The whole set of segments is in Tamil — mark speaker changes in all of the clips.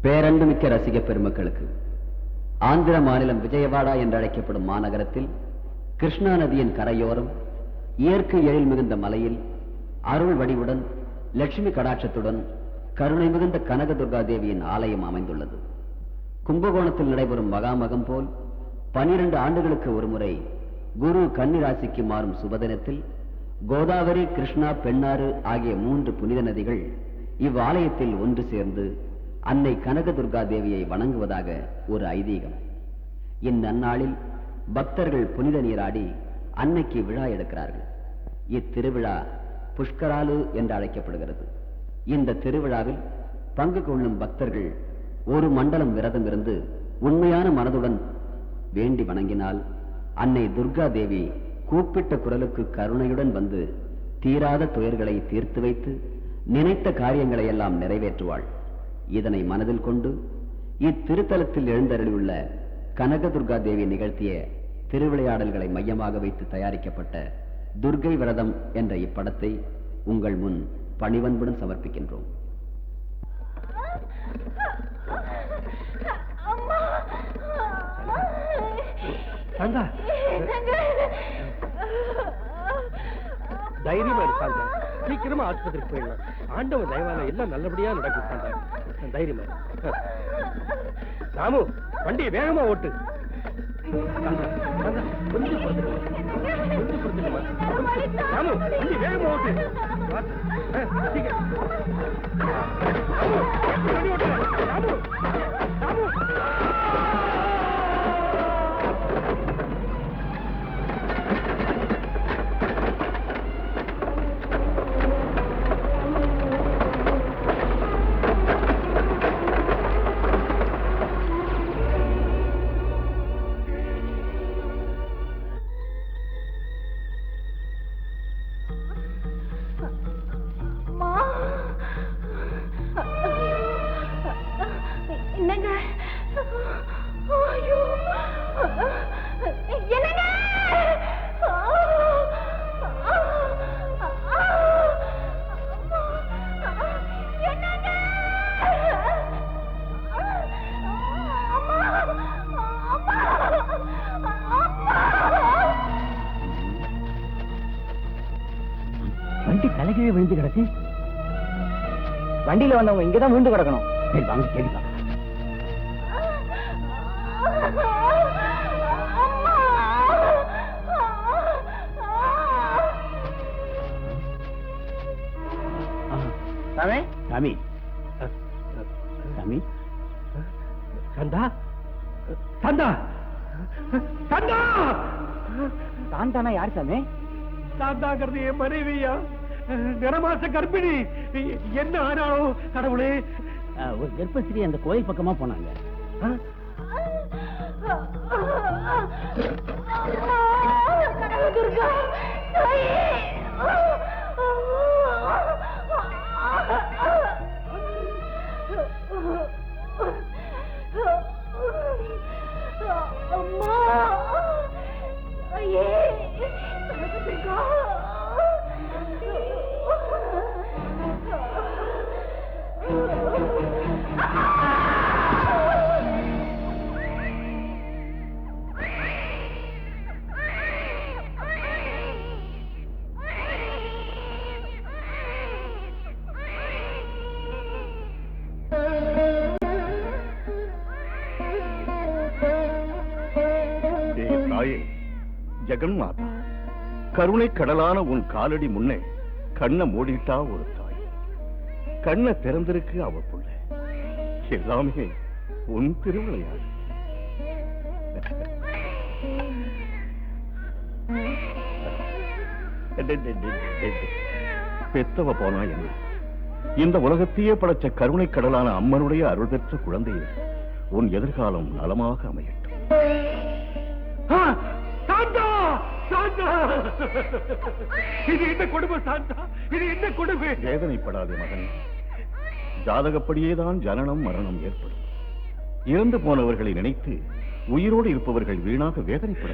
Speaker 1: பேரன்புமிக்க ரசிக பெருமக்களுக்கு, ஆந்திர மாநிலம் விஜயவாடா என்று அழைக்கப்படும் மாநகரத்தில் கிருஷ்ணா நதியின் கரையோரம் இயற்கை எழில் மிகுந்த மலையில் அருள் வடிவுடன் லட்சுமி கடாட்சத்துடன் கருணை மிகுந்த கனகதுர்கா தேவியின் ஆலயம் அமைந்துள்ளது. கும்பகோணத்தில் நடைபெறும் மகாமகம் போல் 12 ஆண்டுகளுக்கு ஒருமுறை குரு கன்னிராசிக்கு மாறும் சுபதினத்தில் கோதாவரி, கிருஷ்ணா, பெண்ணாறு ஆகிய 3 புனித நதிகள் இவ்வாலயத்தில் ஒன்று சேர்ந்து அன்னை கனகதுர்கா தேவியை வணங்குவதாக ஒரு ஐதீகம். இந்நன்னாளில் பக்தர்கள் புனித நீராடி அன்னைக்கு விழா எடுக்கிறார்கள். இத்திருவிழா புஷ்கராலு என்று அழைக்கப்படுகிறது. இந்த திருவிழாவில் பங்கு கொள்ளும் பக்தர்கள் ஒரு மண்டலம் விரதம் இருந்து உண்மையான மனதுடன் வேண்டி வணங்கினால் அன்னை துர்கா தேவி கூப்பிட்ட குரலுக்கு கருணையுடன் வந்து தீராத துயர்களை தீர்த்து வைத்து நினைத்த காரியங்களை எல்லாம் நிறைவேற்றுவாள். இதனை மனதில் கொண்டு இத்திருத்தலத்தில் எழுந்தருளியுள்ள கனகதுர்கா தேவி நிகழ்த்திய திருவிளையாடல்களை மையமாக வைத்து தயாரிக்கப்பட்ட துர்கை விரதம் என்ற இப்படத்தை உங்கள் முன் பணிவன்புடன் சமர்ப்பிக்கின்றோம்.
Speaker 2: தைரியமா இருக்காங்க. சீக்கிரமா ஆஸ்பத்திரிக்கு போயிடலாம். ஆண்டவன் தயவால எல்லாம் நல்லபடியா நடக்கும். தைரியமா ராமு, வண்டியை வேகமா ஓட்டு. கொஞ்சம் ராமு, வண்டி வேகமா ஓட்டு.
Speaker 3: வண்டி தலைகீழே விழுந்து கிடக்கு. வண்டியில வந்தவங்க இங்கதான் விழுந்து கிடக்கணும். சரி வாங்க கேட்கலாம். சாமி சாமி சாமி
Speaker 2: சந்தா சந்தா சந்தா
Speaker 3: சாந்தானா யார் சாமி?
Speaker 2: சாந்தாங்கிறது என் மனைவியா, நிறமாச கர்ப்பிணி. என்ன ஆனாலும் கடவுளே.
Speaker 3: ஒரு கர்ப்பஸ்திரி அந்த கோயில் பக்கமா போனாங்க.
Speaker 4: ஜெகன் மாதா, கருணை கடலான உன் காலடி முன்னே கண்ணை மூடிட்டா ஒரு தாய், கண்ணை திறந்திருக்கு அவ புள்ள. எல்லாமே உன் திருவிளையாடு. பெத்தவ போனா என்ன, இந்த உலகத்தையே படைச்ச கருணை கடலான அம்மனுடைய அருள் பெற்ற குழந்தையே, உன் எதிர்காலம் நலமாக அமையட்டும்.
Speaker 2: இது என்ன கொடுமை சாந்தா, இது என்ன கொடுமை?
Speaker 4: வேதனைப்படாதே மகன், ஜாதகப்படியேதான் ஜனனம் மரணம் ஏற்படும். இறந்து போனவர்களை நினைத்து உயிரோடு இருப்பவர்கள் வீணாக வேதனைப்பட.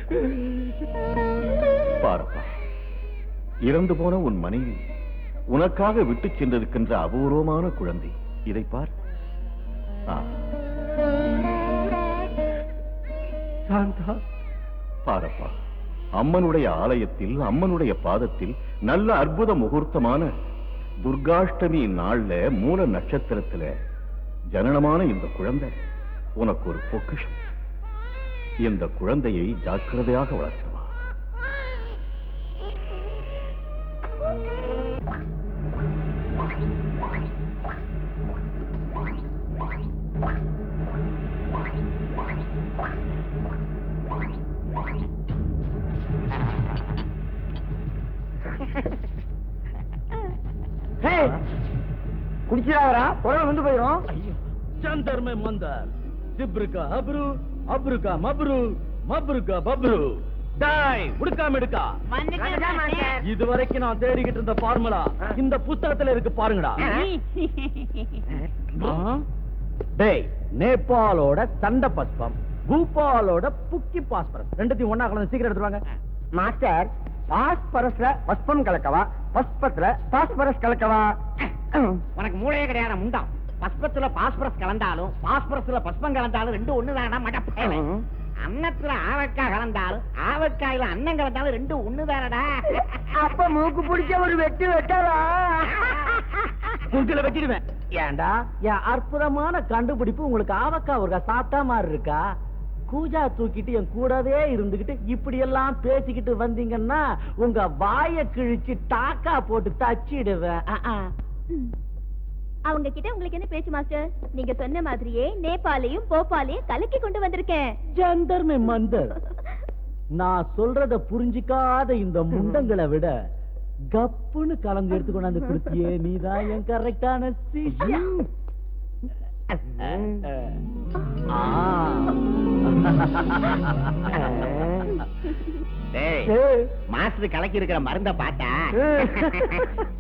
Speaker 4: பாரப்பா, இறந்து போன உன் மனைவி உனக்காக விட்டுச் சென்றிருக்கின்ற அபூர்வமான குழந்தை. இதை பார்.
Speaker 2: சாந்தா,
Speaker 4: பாரப்பா, அம்மனுடைய ஆலயத்தில் அம்மனுடைய பாதத்தில் நல்ல அற்புத முகூர்த்தமான துர்காஷ்டமி நாள்ல மூல நட்சத்திரத்துல ஜனனமான இந்த குழந்தை உனக்கு ஒரு பொக்கிஷம். இந்த குழந்தையை ஜாக்கிரதையாக வளர்த்துவா.
Speaker 3: குடிச்சிடாவரா குழந்தை வந்து போயிடும்.
Speaker 2: चंदर में मंदर, जिब्र का हब्रू, अब्रू का मब्रू, मब्रू का बब्रू. டாய் உடுக்காம எடுக்கா. இதுவரைக்கும் நான் தேடிக்கிட்டு இருந்த ஃபார்முலா இந்த புத்தகத்துல இருக்கு பாருங்கடா. டேய், நேபாளோட சண்ட பஸ்பம், பூபாலோட புக்கி பாஸ்பரஸ் ரெண்டுத்தையும் ஒண்ணா கலந்து சீக்கிரம் எடுத்துவாங்க.
Speaker 3: Master, பாஸ்பரஸ்ல பஸ்பம் கலக்கவா, பஸ்பத்துல phosphorus கலக்கவா?
Speaker 5: உனக்கு மூளையே கிடையாது முண்டம். பஸ்பத்துல பாஸ்பரஸ் கலந்தாலும் பாஸ்பரஸ்ல பஸ்பம் கலந்தாலும் ரெண்டும் ஒண்ணுதானா மடப்பேன். அன்னத்துல ஆவக்காய் கலந்தாலும் ஆவக்காயில அன்னம் கலந்தாலும் ரெண்டும் ஒண்ணுதானடா.
Speaker 3: அப்ப மூக்கு பிடிச்ச ஒரு வெட்டு வெட்டாரா?
Speaker 2: உங்களை வெட்டிடுவேன்.
Speaker 3: ஏண்டா, என் அற்புதமான கண்டுபிடிப்பு உங்களுக்கு ஆவக்கா ஒரு சாப்பிட்டா மாதிரி இருக்கா? கூஜா தூக்கிட்டு என் கூடவே இருந்துகிட்டு இப்படி எல்லாம் பேசிக்கிட்டு வந்தீங்கன்னா உங்க வாய கிழிச்சு டாக்கா போட்டு தச்சிடுவேன்.
Speaker 6: அவங்க கிட்ட உங்களுக்கு என்ன பேச்சு மாஸ்டர்? நீங்க சொன்ன மாதிரியே நேபாளையும் போபாலையும் கலக்கி கொண்டு வந்திருக்கேன்.
Speaker 3: ஜந்தர் மே மந்தர். நான் சொல்றத புரிஞ்சிக்காத இந்த முண்டங்களை விட கப்புன்னு கலந்து எடுத்து கொண்டாந்து கொடுத்தியே, நீதான் என் கரெக்டான சிஷ்யன்.
Speaker 5: மாஸ்டர் கலக்கி இருக்கிற மருந்த பார்த்தா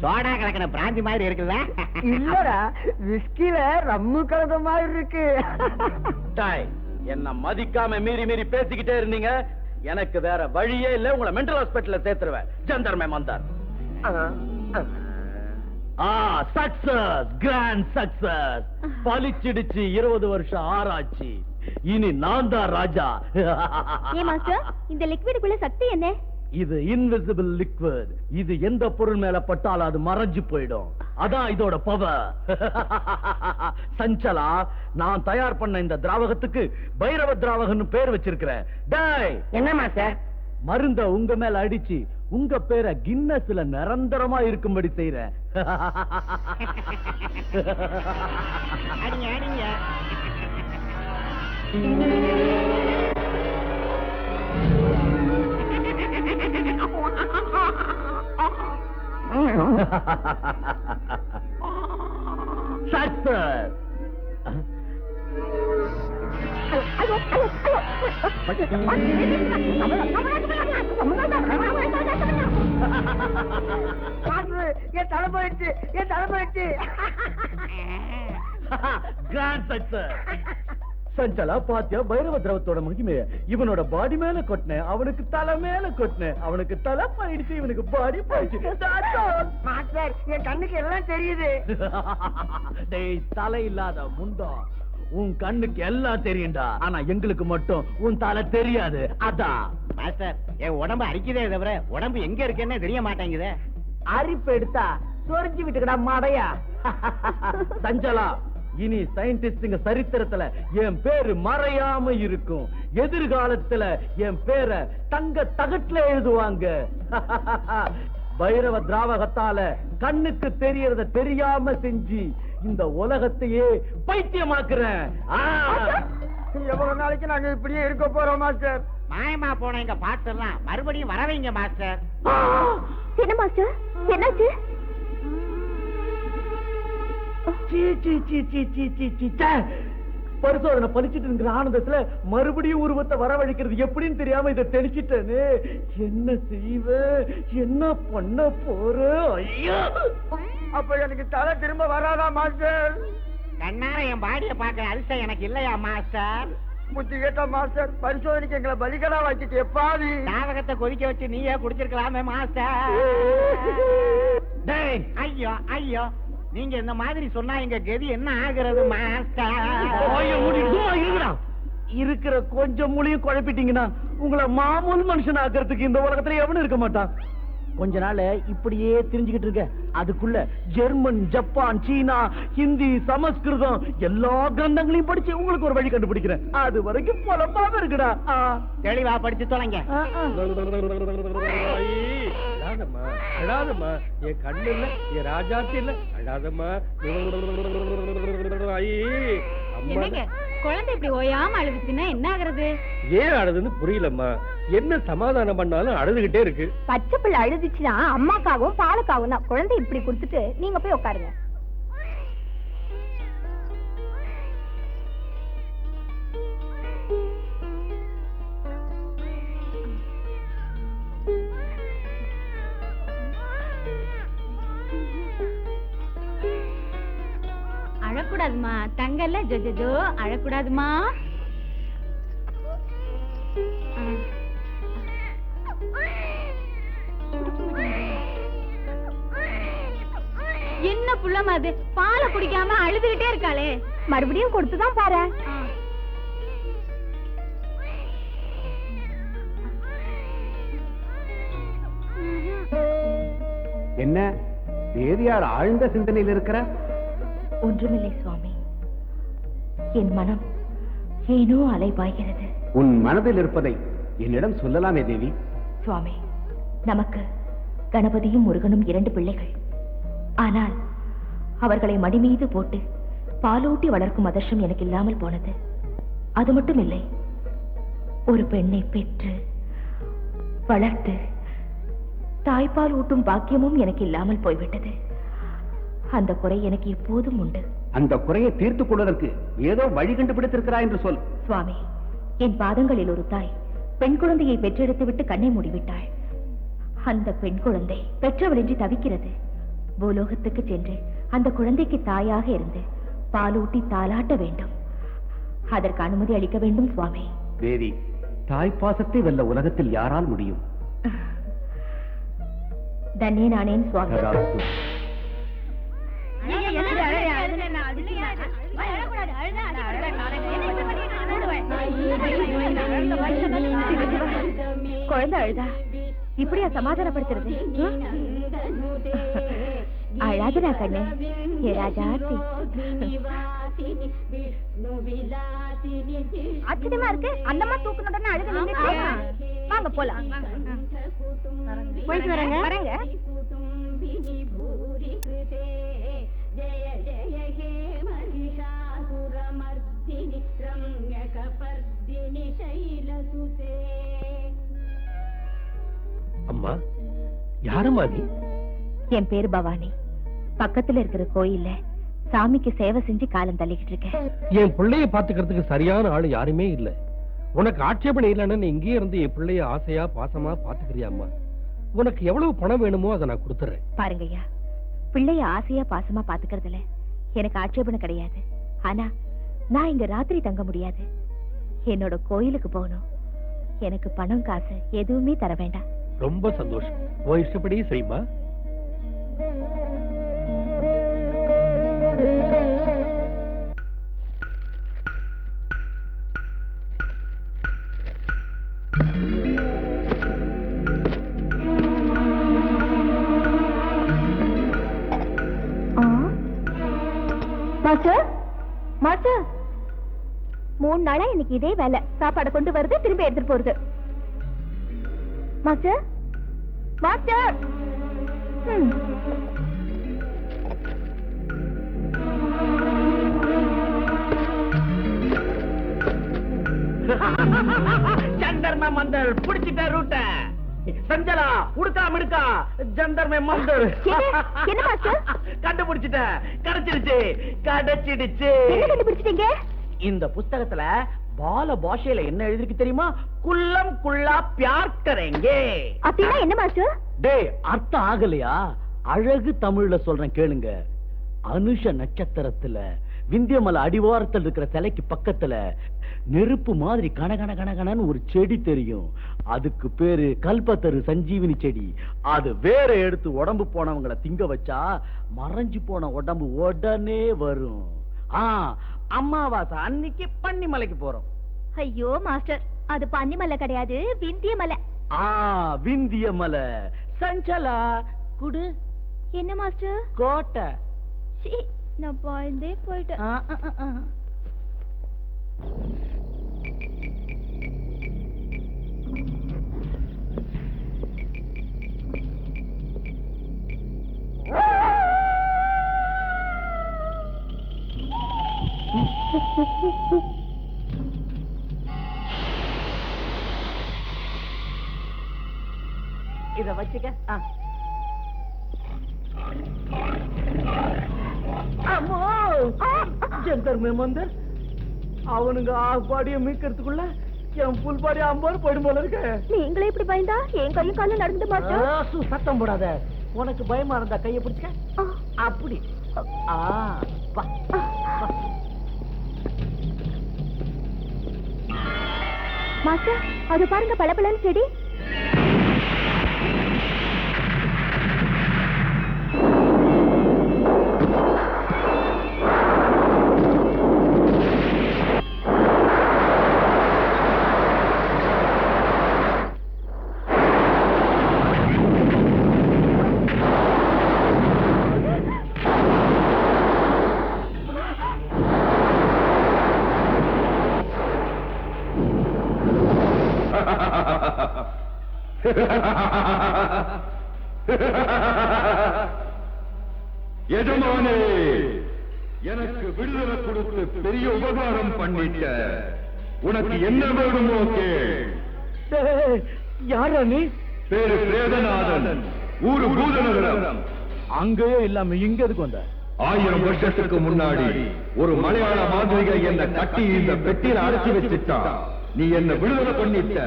Speaker 5: சோடா கலக்கின பிராந்தி மாதிரி இருக்குல்ல?
Speaker 3: இல்லடா, விஸ்கில ரம்மு கலந்த மாதிரி இருக்கு.
Speaker 2: டாய், என்ன மதிக்காம மீறி மீறி பேசிக்கிட்டே இருந்தீங்க. எனக்கு வேற வழியே இல்ல, உங்களை மென்டல் ஹாஸ்பிட்டல்ல சேர்த்துருவேன். ஜந்தர் மே மந்தார். Success, grand success. பலிச்சிடுச்சு 20 வருஷம் ஆராய்ச்சி. இனி நான் தான் ராஜா.
Speaker 6: ஏ மாஸ்டர், இந்த லிக்விடுக்குள்ள சக்தி என்ன?
Speaker 2: இது இன்விசிபிள் லிக்விட். இது எந்த பொருள் மேல பட்டாலும் அது மறைஞ்சு போயிடும். அதான் இதோட பவர். சஞ்சலா, நான் தயார் பண்ண இந்த திராவகத்துக்கு பைரவ திராவகம்னு பேர் வச்சிருக்கிறேன். டேய்,
Speaker 3: என்ன மாஸ்டர்?
Speaker 2: மருந்த உங்க மேல அடிச்சு உங்க பேரை கின்னஸ்ல நிரந்தரமா இருக்கும்படி செய்யறேன்.
Speaker 5: அடிங்க அடிங்க.
Speaker 2: சக்சஸ்.
Speaker 3: என் தலை போயிடுச்சு, என் தலை போயிடுச்சு.
Speaker 2: Grand success. சஞ்சலா, பாத்தியா பைரவ திரவத்தோட மகிமைய? இவனோட பாடி மேல கொட்டினேன், அவனுக்கு தலை மேல கொட்டினேன். அவனுக்கு தலை போயிடுச்சு, இவனுக்கு பாடி போயிடுச்சு.
Speaker 3: மாஸ்டர், என் கண்ணுக்கு எல்லாம் தெரியுது.
Speaker 2: டேய், தலை இல்லாத முண்டா, உன் கண்ணுக்கு எல்லாம் தெரியும்டா. ஆனா எங்களுக்கு மட்டும் உன் தலை தெரியாது. அதான்
Speaker 5: மாஸ்டர், என் உடம்பு அரிக்குதே தவிர உடம்பு எங்க இருக்குன்னு தெரிய மாட்டேங்குதே.
Speaker 3: அரிப்பு எடுத்தா சொரிஞ்சு விட்டுக்கடா மாடையா.
Speaker 2: சஞ்சலா, இனி சயின்டிஸ்டுங்க சரித்திரத்துல என் பேரு மறையாம இருக்கும். எதிர்காலத்துல என் பேரை தங்க தகட்டுல எழுதுவாங்க. பைரவ திராவகத்தால கண்ணுக்கு தெரியறத தெரியாம செஞ்சு இந்த உலகத்தையே பைத்தியமாக்குறேன்.
Speaker 3: எவ்வளவு நாளைக்கு நாங்க இப்படியே இருக்க போறோம் மாஸ்டர்?
Speaker 5: மாயமா போன எங்க பாட்டெல்லாம் மறுபடியும் வரவைங்க மாஸ்டர்.
Speaker 6: என்ன மாஸ்டர், என்னாச்சு?
Speaker 2: பரிசோதனை பலிச்சிட்டு இருக்கிற ஆனந்தத்துல மறுபடியும் உருவத்தை வரவழைக்கிறது எப்படின்னு தெரியாம இதை தெளிச்சிட்டேன்னு. என்ன செய்வ, என்ன பண்ண போற? ஐயா,
Speaker 3: அப்ப எனக்கு தலை திரும்ப வராதா மாஸ்டர்?
Speaker 5: கண்ணார என் பாடிய பாக்குற அதிர்ஷ்டம் எனக்கு இல்லையா மாஸ்டர்?
Speaker 3: புத்தி கேட்ட மாஸ்டர், பரிசோதனைக்கு எங்களை பலிகடா வச்சுட்டு எப்பாதி
Speaker 5: தாவகத்தை கொதிக்க வச்சு நீயே குடிச்சிருக்கலாமே மாஸ்டர்.
Speaker 2: டேய்,
Speaker 5: ஐயோ ஐயோ, நீங்க இந்த மாதிரி சொன்னா எங்க கதி என்ன ஆகுறது மாஸ்டர்?
Speaker 2: வாயை மூடிட்டு சும்மா இருங்கடா.
Speaker 3: இருக்கிற கொஞ்சம் மூலியும் குழப்பிட்டீங்கன்னா உங்களை மாமூல் மனுஷன் ஆக்கிறதுக்கு இந்த உலகத்துல எவனும் இருக்க மாட்டான். கொஞ்ச நாள் இப்படியே தெரிஞ்சுக்கிட்டு இருக்க, அதுக்குள்ள ஜெர்மன், ஜப்பான், சீனா, ஹிந்தி, சமஸ்கிருதம் எல்லா கிரந்தங்களையும் படிச்சு உங்களுக்கு ஒரு வழி கண்டுபிடிக்கிறேன். அது வரைக்கும் பொலப்பாம இருக்குடா.
Speaker 5: தெளிவா படிச்சு தொலைங்க.
Speaker 2: அழாதம்மா, அழாதம்மா, என் கண்ணு இல்ல, என் ராஜாத்தி இல்ல, அழாதம்மா.
Speaker 6: என்னங்க குழந்தை இப்படி ஓயாம அழுதுச்சுன்னா என்ன ஆகுறது?
Speaker 2: ஏன் அழுதுன்னு புரியலம்மா. என்ன சமாதானம் பண்ணாலும் அழுதுகிட்டே இருக்கு.
Speaker 6: பச்சை பிள்ளை அழுதுச்சுன்னா அம்மாக்காகவும் பாலுக்காகவும் தான். குழந்தை இப்படி கொடுத்துட்டு நீங்க போய் உட்காருங்க. அழக்கூடாதுமா தங்கல்ல, ஜோ அழக்கூடாதுமா. என்ன புள்ளமா அது பாலை குடிக்காம அழுதுகிட்டே இருக்காளே, மறுபடியும் கொடுத்துதான் பாரு.
Speaker 1: என்ன தேவியார் ஆழ்ந்த சிந்தனையில் இருக்கிற?
Speaker 6: ஒன்றுமில்லை சுவாமி, என் மனம் ஏனோ அலைபாய்கிறது.
Speaker 1: உன் மனதில் இருப்பதை என்னிடம் சொல்லலாமே தேவி.
Speaker 6: சுவாமி, நமக்கு கணபதியும் முருகனும் 2 பிள்ளைகள். ஆனால் அவர்களை மடி மீது போட்டு பாலூட்டி வளர்க்கும் அதிர்ஷ்டம் எனக்கு இல்லாமல் போனது. அது மட்டும் இல்லை, ஒரு பெண்ணை பெற்று வளர்த்து தாய்ப்பால் ஊட்டும் பாக்கியமும் எனக்கு இல்லாமல் போய்விட்டது. அந்த குறை எனக்கு எப்போதும் உண்டு.
Speaker 1: அந்த குறையை தீர்த்துக் கொள்வதற்கு ஏதோ வழி கண்டுபிடித்திருக்கிறாய் என்று சொல்.
Speaker 6: சுவாமி, என் பாதங்களில் ஒரு தாய் பெண் குழந்தையை பெற்றெடுத்து விட்டு கண்ணை மூடிவிட்டாள். அந்த பெண் குழந்தை பெற்றவளின்றி தவிக்கிறது. பூலோகத்துக்கு சென்று அந்த குழந்தைக்கு தாயாக இருந்து பாலூட்டி தாலாட்ட வேண்டும். அதற்கு அனுமதி அளிக்க வேண்டும் சுவாமி.
Speaker 1: தேவி, தாய்ப்பாசத்தை வெல்ல உலகத்தில் யாரால் முடியும்?
Speaker 6: தன்யே நானேன் சுவாமி.
Speaker 1: ததாஸ்து.
Speaker 6: குழந்தை அழுதா இப்படியா சமாதானப்படுத்துறது? அழாதுடா கண்ணு, ஏ ராஜாத்தி. ஆச்சரியமா இருக்கு, அந்தமா தூக்கணும்னு அழுது நின்னுட்டு. வாங்க போலாம். போயிட்டு வரேங்க. வரேங்க.
Speaker 2: அம்மா, யாரம்மா நீ?
Speaker 6: என் பேரு பவானி. பக்கத்துல இருக்கிற கோயில்ல சாமிக்கு சேவை செஞ்சு காலம் தள்ளிக்கிட்டு இருக்கேன்.
Speaker 2: என் பிள்ளைய பாத்துக்கிறதுக்கு சரியான ஆளு யாருமே இல்ல. உனக்கு ஆட்சேபனை இல்லைன்னு இங்கே இருந்து என் பிள்ளைய ஆசையா பாசமா பாத்துக்கிறியாம்மா? உனக்கு எவ்வளவு பணம் வேணுமோ அதை நான் கொடுத்துறேன்.
Speaker 6: பாருங்கய்யா, பிள்ளைய ஆசையா பாசமா பாத்துக்கிறதுல எனக்கு ஆட்சேபனை கிடையாது. ஆனா நான் இங்க ராத்திரி தங்க முடியாது. என்னோட கோயிலுக்கு போகணும். எனக்கு பணம் காசு எதுவுமே தர வேண்டாம்.
Speaker 2: ரொம்ப சந்தோஷம். உன் இஷ்டப்படி செய்யுமா.
Speaker 6: மாஸ்டர், மாஸ்டர், 3 நாளா எனக்கு இதே வேலை. சாப்பாடு கொண்டு வருது, திரும்பி எடுத்துட்டு போறது. Master, master.
Speaker 3: ஜந்தர்ம மந்தர் புடிச்சிட்ட ரூட்ட. சஞ்சலா உடுக்கா மிடுக்கா ஜந்தர்ம மந்தர்.
Speaker 6: என்ன மாஸ்டர்?
Speaker 3: கண்டுபிடிச்சிட்ட. கிடைச்சிடுச்சு, கிடைச்சிடுச்சு.
Speaker 6: என்ன கண்டுபிடிச்சிட்டீங்க?
Speaker 3: இந்த புஸ்தகத்துல பால பாஷையில என்ன எழுதிருக்கு தெரியுமா? குல்லம் குல்லா பியார் கரேங்கே.
Speaker 6: அப்படின்னா என்ன மாஸ்டர்?
Speaker 3: டேய், அர்த்தம் ஆகலையா? அழகு தமிழ்ல சொல்றேன் கேளுங்க. அனுஷ நட்சத்திரத்துல விந்தியமலை அடிவாரத்தில் இருக்கிற சிலைக்கு பக்கத்துல நெருப்பு மாதிரி கணகண கணகணன்னு ஒரு செடி தெரியும். அதுக்கு பேரு கல்பத்தரு சஞ்சீவினி செடி. அது வேற எடுத்து உடம்பு போனவங்களை திங்க வச்சா மறைஞ்சு போன உடம்பு உடனே வரும். அம்மாவாசை அன்னைக்கு பன்னிமலைக்கு போறோம்.
Speaker 6: ஐயோ மாஸ்டர், அது பன்னிமலை கிடையாது, விந்திய மலை.
Speaker 3: விந்திய மலை. சஞ்சலா குடு.
Speaker 6: என்ன மாஸ்டர்?
Speaker 3: கோட்டை.
Speaker 6: நான் பயந்தே போயிட்டேன்.
Speaker 3: இத வச்சுக்க. ஜந்தர் மே மந்தர், அவனுங்க பாடிய மீக்கிறதுக்குள்ள என் புல் பாடி அம்பாரு போயிடும் போல இருக்க.
Speaker 6: நீங்களே இப்படி பயந்தா என் கையும் காலும் நடந்து மாட்டோம்.
Speaker 3: சத்தம் போடாத. உனக்கு பயமா இருந்தா கைய பிடிச்ச அப்படி.
Speaker 6: மாஸ்டர், அது பாருங்க, பளபளன்னு செடி.
Speaker 4: எஜமானே, எனக்கு விடுதலை கொடுத்து பெரிய உபகாரம் பண்ணிட்ட. உனக்கு என்ன வேணுமோ கேள்.
Speaker 3: யாரா நீ?
Speaker 4: பேரு பிரேதநாதன், ஊரு பூதநகரம்.
Speaker 2: அங்கேயே இல்லாம இங்க எதுக்கு வந்த?
Speaker 4: 1000 வருஷத்துக்கு முன்னாடி ஒரு மலையாள மாந்திரிகை என்ன கட்டி இந்த பெட்டியில அடைச்சி வச்சுட்டா. நீ என்ன விடுதலை பண்ணிட்ட.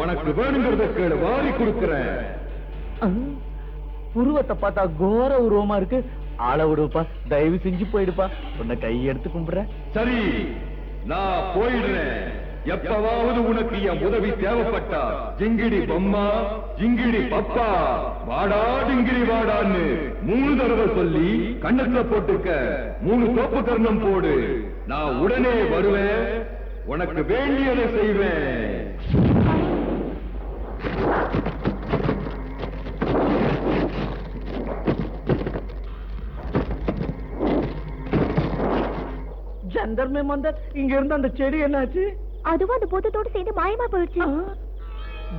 Speaker 4: உனக்கு வேணுங்கிறத கேளு, வாரி கொடுக்கிறேன்.
Speaker 3: உருவத்தை பார்த்தா கோர உருவமா இருக்கு. ஆள விடுப்பா, தயவு செஞ்சு போயிடுப்பா. உன்னை கை எடுத்து கும்பிடுற.
Speaker 4: சரி, நான் போயிடுறேன். எப்பவாவது உனக்கு என் உதவி தேவைப்பட்டா ஜிங்கிடி பொம்மா, ஜிங்கிடி பப்பா, வாடா ஜிங்கிடி வாடான்னு 3 தடவை சொல்லி கண்ணத்துல போட்டுக்க. 3 தோப்பு கர்ணம் போடு. நான் உடனே வருவேன். உனக்கு வேண்டியதை செய்வேன்.
Speaker 3: ஜந்தர் மே மந்தர், இங்க இருந்து அந்த செடி என்னாச்சு?
Speaker 6: அதுவும் அந்த பூதத்தோடு சேர்ந்து மாயமா போயிடுச்சு.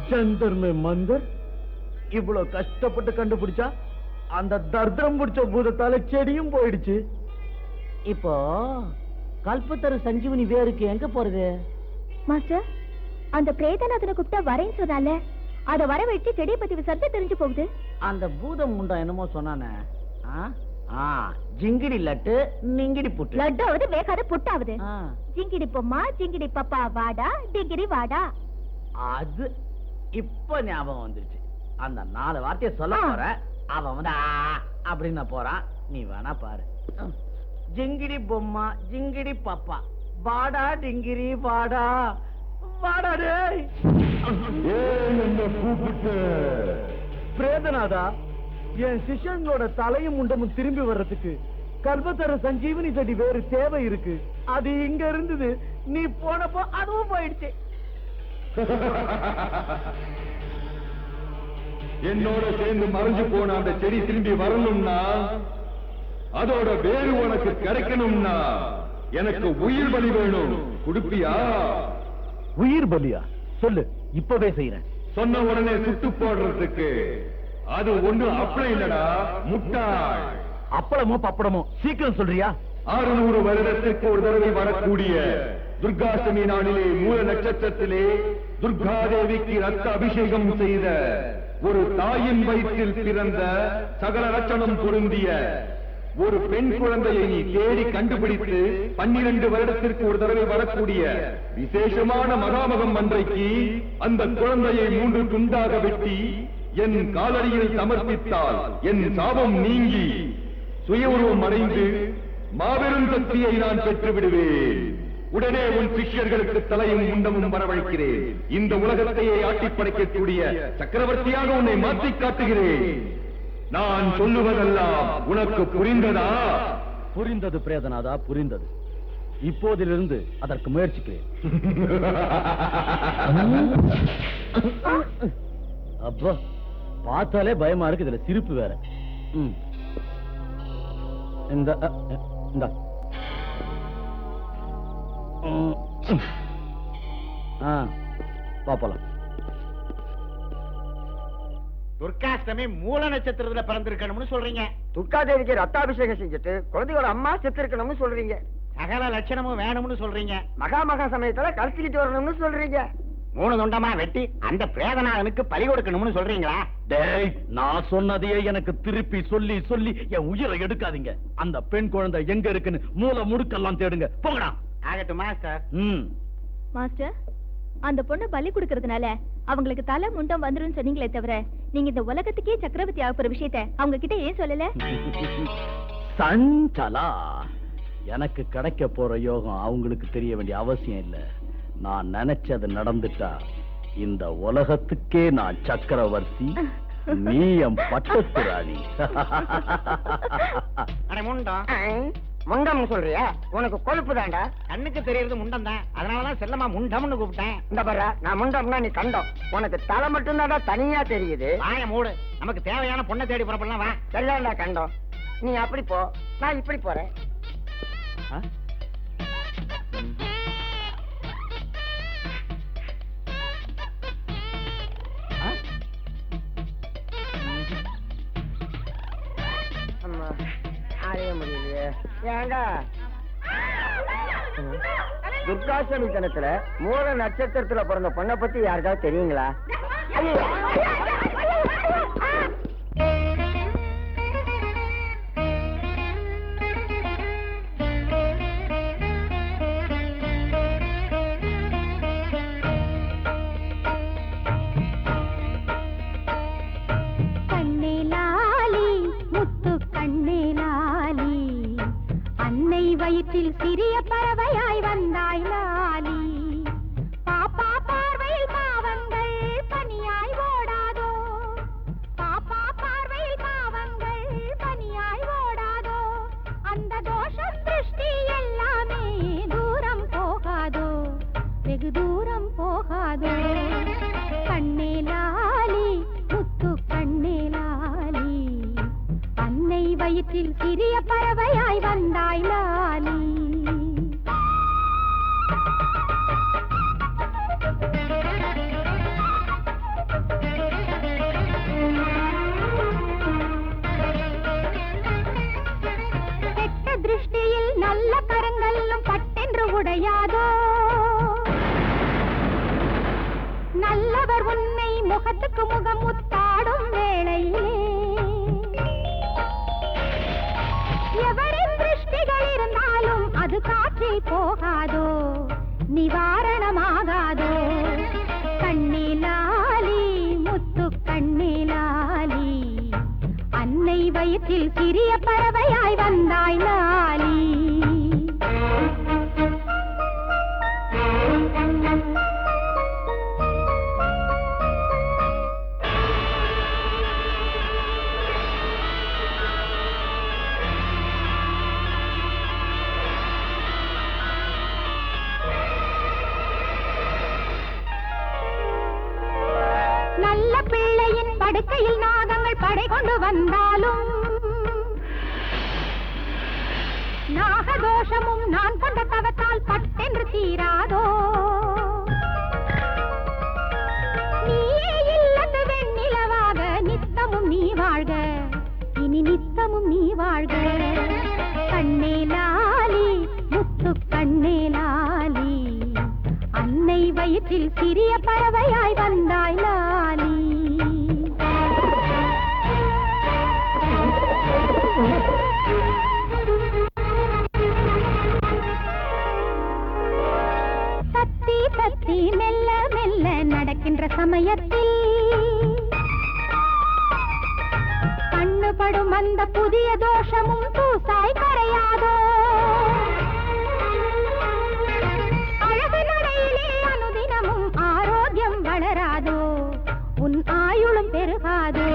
Speaker 3: ஜந்தர் மே மந்தர் இவ்வளவு கஷ்டப்பட்டு கண்டுபிடிச்சா அந்த தர்தரம் பிடிச்ச பூதத்தால செடியும் போயிடுச்சு. இப்போ கல்பத்தரு சஞ்சீவனி வேருக்கு எங்க போறது?
Speaker 6: மாஸ்டர், அந்த பிரேதநாதனை கூப்பிட்டா வரேன்னு சொன்னால, அத வர வச்சு செடியை பத்தி விசாரிச்சு தெரிஞ்சு போகுது.
Speaker 3: அந்த பூதம் முண்டா என்னமோ சொன்னானே, ஜிங்கிடி லட்டு நிங்கிடி புட்டு.
Speaker 6: லட்டாவது வேகாத புட்டாவது. ஜிங்கிடி பொம்மா, ஜிங்கிடி பப்பா, வாடா டிங்கிடி வாடா.
Speaker 3: அது இப்ப ஞாபகம் வந்துருச்சு. அந்த 4 வார்த்தையை சொல்ல போற. அவன் வந்து அப்படின்னு போறான். நீ வேணா பாரு. ஜிங்கிடி பொம்மா, ஜிங்கிடி பப்பா, வாடா டிங்கிரி வாடா. வாடா டேய். பிரேதநாதா, என் சிஷ்யங்களோட தலையும் முண்டமும் திரும்பி வர்றதுக்கு கல்பத்தர சஞ்சீவனி செடி வேறு தேவை இருக்கு. அது இங்க இருந்தது. நீ போனப்போ அதுவும் போயிடுச்சு.
Speaker 4: என்னோட சேர்ந்து மறைஞ்சு போன அந்த செடி திரும்பி வரணும்னா, அதோட வேறு உனக்கு கிடைக்கணும்னா எனக்கு உயிர் பலி வேணும். கொடுப்பியா?
Speaker 3: உயிர் பலியா? சொல்லு, இப்பவே செய்யறேன்.
Speaker 4: சொன்ன உடனே சுட்டு போடுறதுக்கு அது ஒண்ணு அப்ளை இல்லடா முட்டாள்.
Speaker 3: அப்பளமோ பப்படமோ சீக்கிரம் சொல்றியா?
Speaker 4: 600 வருடத்திற்கு ஒரு தடவை வரக்கூடிய துர்காஷ்டமி நாளிலே மூல நட்சத்திரத்திலே துர்காதேவிக்கு ரத்த அபிஷேகம் செய்த ஒரு தாயின் வயிற்றில் பிறந்த சகல லட்சணம் பொருந்திய ஒரு பெண் குழந்தையை நீ தேடி கண்டுபிடித்து 12 வருடத்திற்கு ஒரு தடவை வரக்கூடிய விசேஷமான மகாமகம் அன்றைக்கு அந்த குழந்தையை 3 துண்டாக வெட்டி என் காலடியில் சமர்ப்பித்தால் என் சாபம் நீங்கி சுய உருவம் அடைந்து மாபெரும் சக்தியை நான் பெற்று விடுவேன். உடனே உன் சிஷ்யர்களுக்கு தலையும் முண்டமும் வரவழைக்கிறேன். இந்த உலகத்தையே ஆட்டி படைக்கக்கூடிய சக்கரவர்த்தியாக உன்னை மாற்றி காட்டுகிறேன். நான் சொல்லுவதெல்லாம் உனக்கு புரிந்ததா?
Speaker 2: புரிந்தது பிரேதநாதா, புரிந்தது. இப்போதிலிருந்து அதற்கு முயற்சிக்கிறேன். அப்பா பார்த்தாலே பயமா இருக்கு, இதுல சிரிப்பு வேற. இந்த பாப்பலாம்.
Speaker 5: துர்காஷ்டமி மூல நட்சத்திரத்துல பிறந்திருக்கணும்னு சொல்றீங்க.
Speaker 7: துர்காதேவிக்கு ரத்தாபிஷேகம் செஞ்சுட்டு குழந்தையோட அம்மா செத்து இருக்கணும்னு சொல்றீங்க.
Speaker 5: சகல லட்சணமும் வேணும்னு சொல்றீங்க.
Speaker 7: மகா சமயத்துல கழிச்சுக்கிட்டு வரணும்னு சொல்றீங்க.
Speaker 5: 3 துண்டமா வெட்டி அந்த பிரேதநாதனுக்கு பலி கொடுக்கணும்னு சொல்றீங்களா?
Speaker 2: டேய், நான் சொன்னதையே எனக்கு திருப்பி சொல்லி சொல்லி என் உயிரை எடுக்காதீங்க. அந்த பெண் குழந்தை எங்க இருக்குன்னு மூல முடுக்கெல்லாம் தேடுங்க. போங்கடா.
Speaker 5: ஆகட்டும் மாஸ்டர்.
Speaker 6: மாஸ்டர், அந்த பொண்ணு பலி கொடுக்கறதுனால அவங்களுக்கு தலை முண்டம் வந்துரும் சொன்னீங்களே தவிர நீங்க இந்த உலகத்துக்கே சக்கரவர்த்தி ஆக போற விஷயத்தை அவங்க கிட்ட ஏன் சொல்லல?
Speaker 2: சஞ்சலா, எனக்கு கிடைக்க போற யோகம் அவங்களுக்கு தெரிய வேண்டிய அவசியம் இல்ல. நான் நினைச்சது நடந்துட்டா இந்த உலகத்துக்கே நான் சக்கரவர்த்தி, நீ என் பட்டத்து ராணி.
Speaker 7: முண்டம் சொல்றியா? உனக்கு கொழுப்பு தாண்டா.
Speaker 5: கண்ணுக்கு தெரியறது முண்டம் தான், அதனாலதான் செல்லமா முண்டம்னு கூப்பிட்டேன்.
Speaker 7: இந்த பாரு, நான் முண்டம்னா நீ கண்டம். உனக்கு தலை மட்டும் தாண்டா தனியா தெரியுது.
Speaker 5: வாய மூடு. நமக்கு தேவையான பொண்ணை தேடி புறப்படலாம். வா.
Speaker 7: சரிதாண்டா கண்டம். நீ அப்படி போ, நான் இப்படி போறேன். முடியலையே. ஏங்க துர்காஷ்டமி தினத்துல மூல நட்சத்திரத்துல பிறந்த பொண்ணை பத்தி யாருக்காவது தெரியுங்களா?
Speaker 8: வயிற்றில் சிறிய பறவையாய் வந்தாய் லாலி. பாப்பா பார்வையில் பாவங்கள் பனியாய் ஓடாதோ. பாப்பா பார்வையில் பாவங்கள் பனியாய் ஓடாதோ. அந்த தோஷம் திருஷ்டி எல்லாமே தூரம் போகாதோ, வெகு தூரம் போகாதோ. கண்ணே லாலி, முத்து கண்ணே லாலி, அன்னை வயிற்றில் சிறிய பறவையாய் வந்தாய் லாலி. கெட்ட திருஷ்டியில் நல்ல கரங்களும் பட்டென்று உடையாதோ. நல்லவர் உன்னை முகத்துக்கு முகம் முத்தாடும் வேளையிலே எவரின் திருஷ்டிகள் இருந்தாலும் அது காற்றில் போகாதோ, நிவாரணமாகாதோ. கண்ணே லாலி, முத்து கண்ணே லாலி, அன்னை வயிற்றில் சிறிய பறவையாய் வந்தாய் லாலி. நல்ல பிள்ளையின் படுக்கையில் நாகங்கள் படை கொண்டு வந்தாலும் நாகதோஷமும் நான் கொண்ட தவத்தால் பட்டென்று தீராதோ. நீயே இல்லத்து வெண்ணிலவாக நித்தமும் நீ வாழ்க, இனி நித்தமும் நீ வாழ்க. கண்ணே லாலி, முத்து கண்ணே லாலி, அன்னை வயிற்றில் சிறிய பறவையாய் வந்தாய் லாலி. தத்தி தத்தி மெல்ல மெல்ல நடக்கின்ற சமயத்தில் கண்ணுபடும் அந்த புதிய தோஷமும் தூசாய் கரையாதோ. அழகு நடையிலே அனுதினமும் ஆரோக்கியம் வளராதோ, உன் ஆயுளும் பெருகாதோ.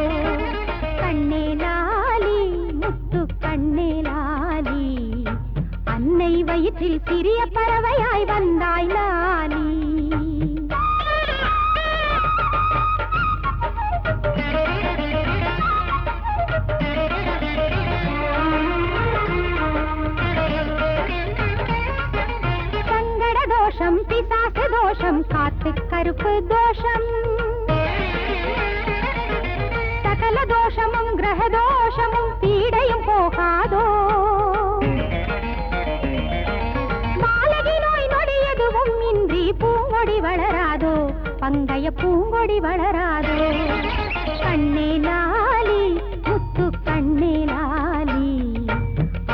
Speaker 8: கண்ணே லாலி, முத்து கண்ணே லாலி, அன்னை வயிற்றில் வயிற்றில் சிறிய பறவையாய் வந்தாய் லாலி. சங்கட தோஷம், பிசாசு தோஷம், காத்து கருப்பு தோஷம், சகல தோஷமும் கிரக தோஷமும் பீடையும் போகாதோ. பாலகி நோய் நொடி எதுவும் இன்றி பூங்கொடி வளராதோ, பங்கைய பூங்கொடி வளராதோ. கண்ணே லாலி, முத்து கண்ணே லாலி,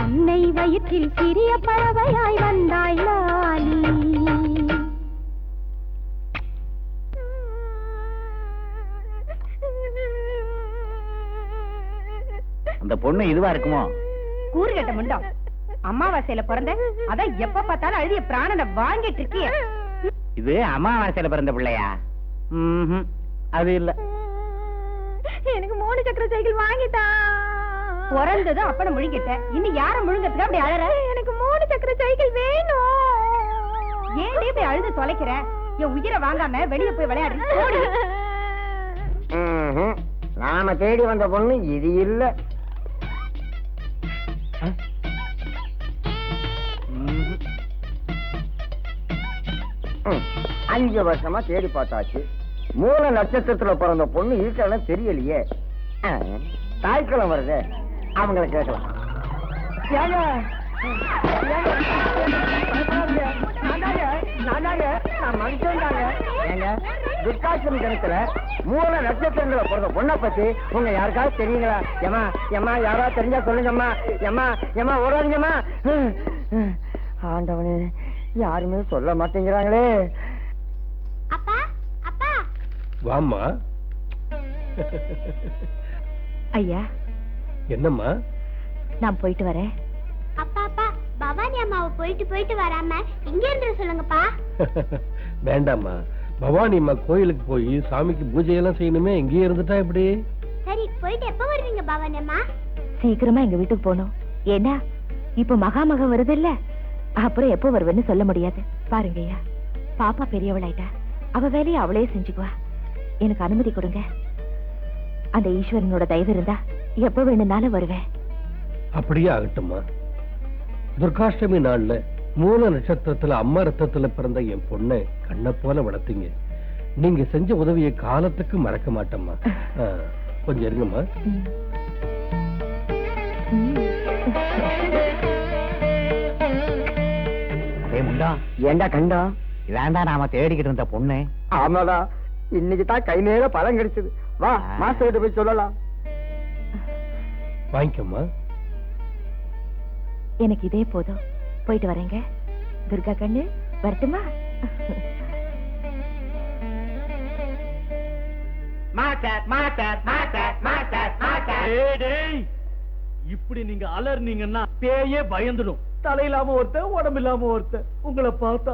Speaker 8: அன்னை வயிற்றில் சிறிய பறவையாய் வந்தாய் லாலி.
Speaker 5: அந்த பொண்ணு இதுவா இருக்குமோ?
Speaker 6: கூறுகட்ட முண்டம், அமாவாசையில பிறந்த அதான் எப்ப பார்த்தாலும் அழுதிய பிராணனை வாங்கிட்டு இருக்கிய.
Speaker 5: இது அமாவாசையில பிறந்த பிள்ளையா? அது இல்ல.
Speaker 8: எனக்கு 3 சக்கர சைக்கிள் வாங்கிட்டா.
Speaker 6: பிறந்ததும் அப்பனை முழுங்கிட்ட, இன்னும் யார முழுங்கத்துக்கு அப்படி அழற?
Speaker 8: எனக்கு 3 சக்கர சைக்கிள் வேணும்.
Speaker 6: ஏன்டே போய் அழுது தொலைக்கிற? என் உயிரை வாங்காம வெளிய போய் விளையாடு.
Speaker 7: நாம தேடி வந்த பொண்ணு இது இல்ல. 5 வருஷமா தேடி பார்த்தாச்சு. மூல நட்சத்திரத்துல பிறந்த பொண்ணு இருக்கலாம் தெரியலையே. தாய்க்கிழமை வருது, அவங்களை கேட்கலாம். துர்காட்சமி கணக்குல மூல நட்சத்திரங்கள பிறந்த பொண்ணை பத்தி உங்க யாருக்காவது தெரியுங்களா? ஏமா ஏமா யாராவது தெரிஞ்சா சொல்லுங்கம்மா. ஏமா ஏமா ஓடாதீங்கம்மா. ஆண்டவனே, யாருமே சொல்ல மாட்டேங்கிறாங்களே.
Speaker 8: அப்பா அப்பா.
Speaker 9: வாம்மா.
Speaker 6: ஐயா,
Speaker 9: என்னம்மா?
Speaker 6: நான் போயிட்டு வரேன்.
Speaker 8: அப்பா அப்பா, பவானி அம்மாவை போயிட்டு வராம இங்க இருந்து சொல்லுங்கப்பா.
Speaker 9: வேண்டாம்மா, பவானி அம்மா கோயிலுக்கு போய் சாமிக்கு பூஜை எல்லாம் செய்யணுமே, இங்கேயே இருந்துட்டா எப்படி?
Speaker 8: சரி, போயிட்டு எப்ப வருவீங்க பவானி அம்மா?
Speaker 6: சீக்கிரமா எங்க வீட்டுக்கு போகணும். ஏன்னா இப்ப மகாமகம் வருது இல்ல, அப்புறம் எப்போ வருவேன்னு சொல்ல முடியாது. பாருங்க ஐயா, பாப்பா பெரியவளாயிட்டா, அவ வேலையை அவளே செஞ்சுக்குவா. எனக்கு அனுமதி கொடுங்க. அந்த ஈஸ்வரனோட தயவு இருந்தா எப்ப வேணும்னாலும் வருவேன்.
Speaker 9: அப்படியே ஆகட்டும்மா. துர்காஷ்டமி நாள்ல மூல நட்சத்திரத்துல அம்மா ரத்தத்துல பிறந்த என் பொண்ணை கண்ணை போல வளர்த்தீங்க. நீங்க செஞ்ச உதவியை காலத்துக்கு மறக்க மாட்டேம்மா. கொஞ்சம் இருங்கம்மா.
Speaker 7: ஏண்டா கண்டா?
Speaker 5: இதாண்டா நாம தேடிக்கிட்டு இருந்த பொண்ணு.
Speaker 7: ஆமாடா, இன்னைக்கு தான் கை மேல பழம் கிடைச்சது. வா, மாஸ்டர் கிட்ட போய் சொல்லலாம்.
Speaker 9: வாங்கிக்கம்மா.
Speaker 6: எனக்கு இதே போதும். போயிட்டு வரேங்க. துர்கா கண்ணு, வரட்டுமா?
Speaker 2: இப்படி நீங்க அலர்னீங்கன்னா பேயே பயந்துடும். தலையிலாம ஒருத்தன், உடம்பு இல்லாம ஒருத்தன். உங்களை பார்த்தா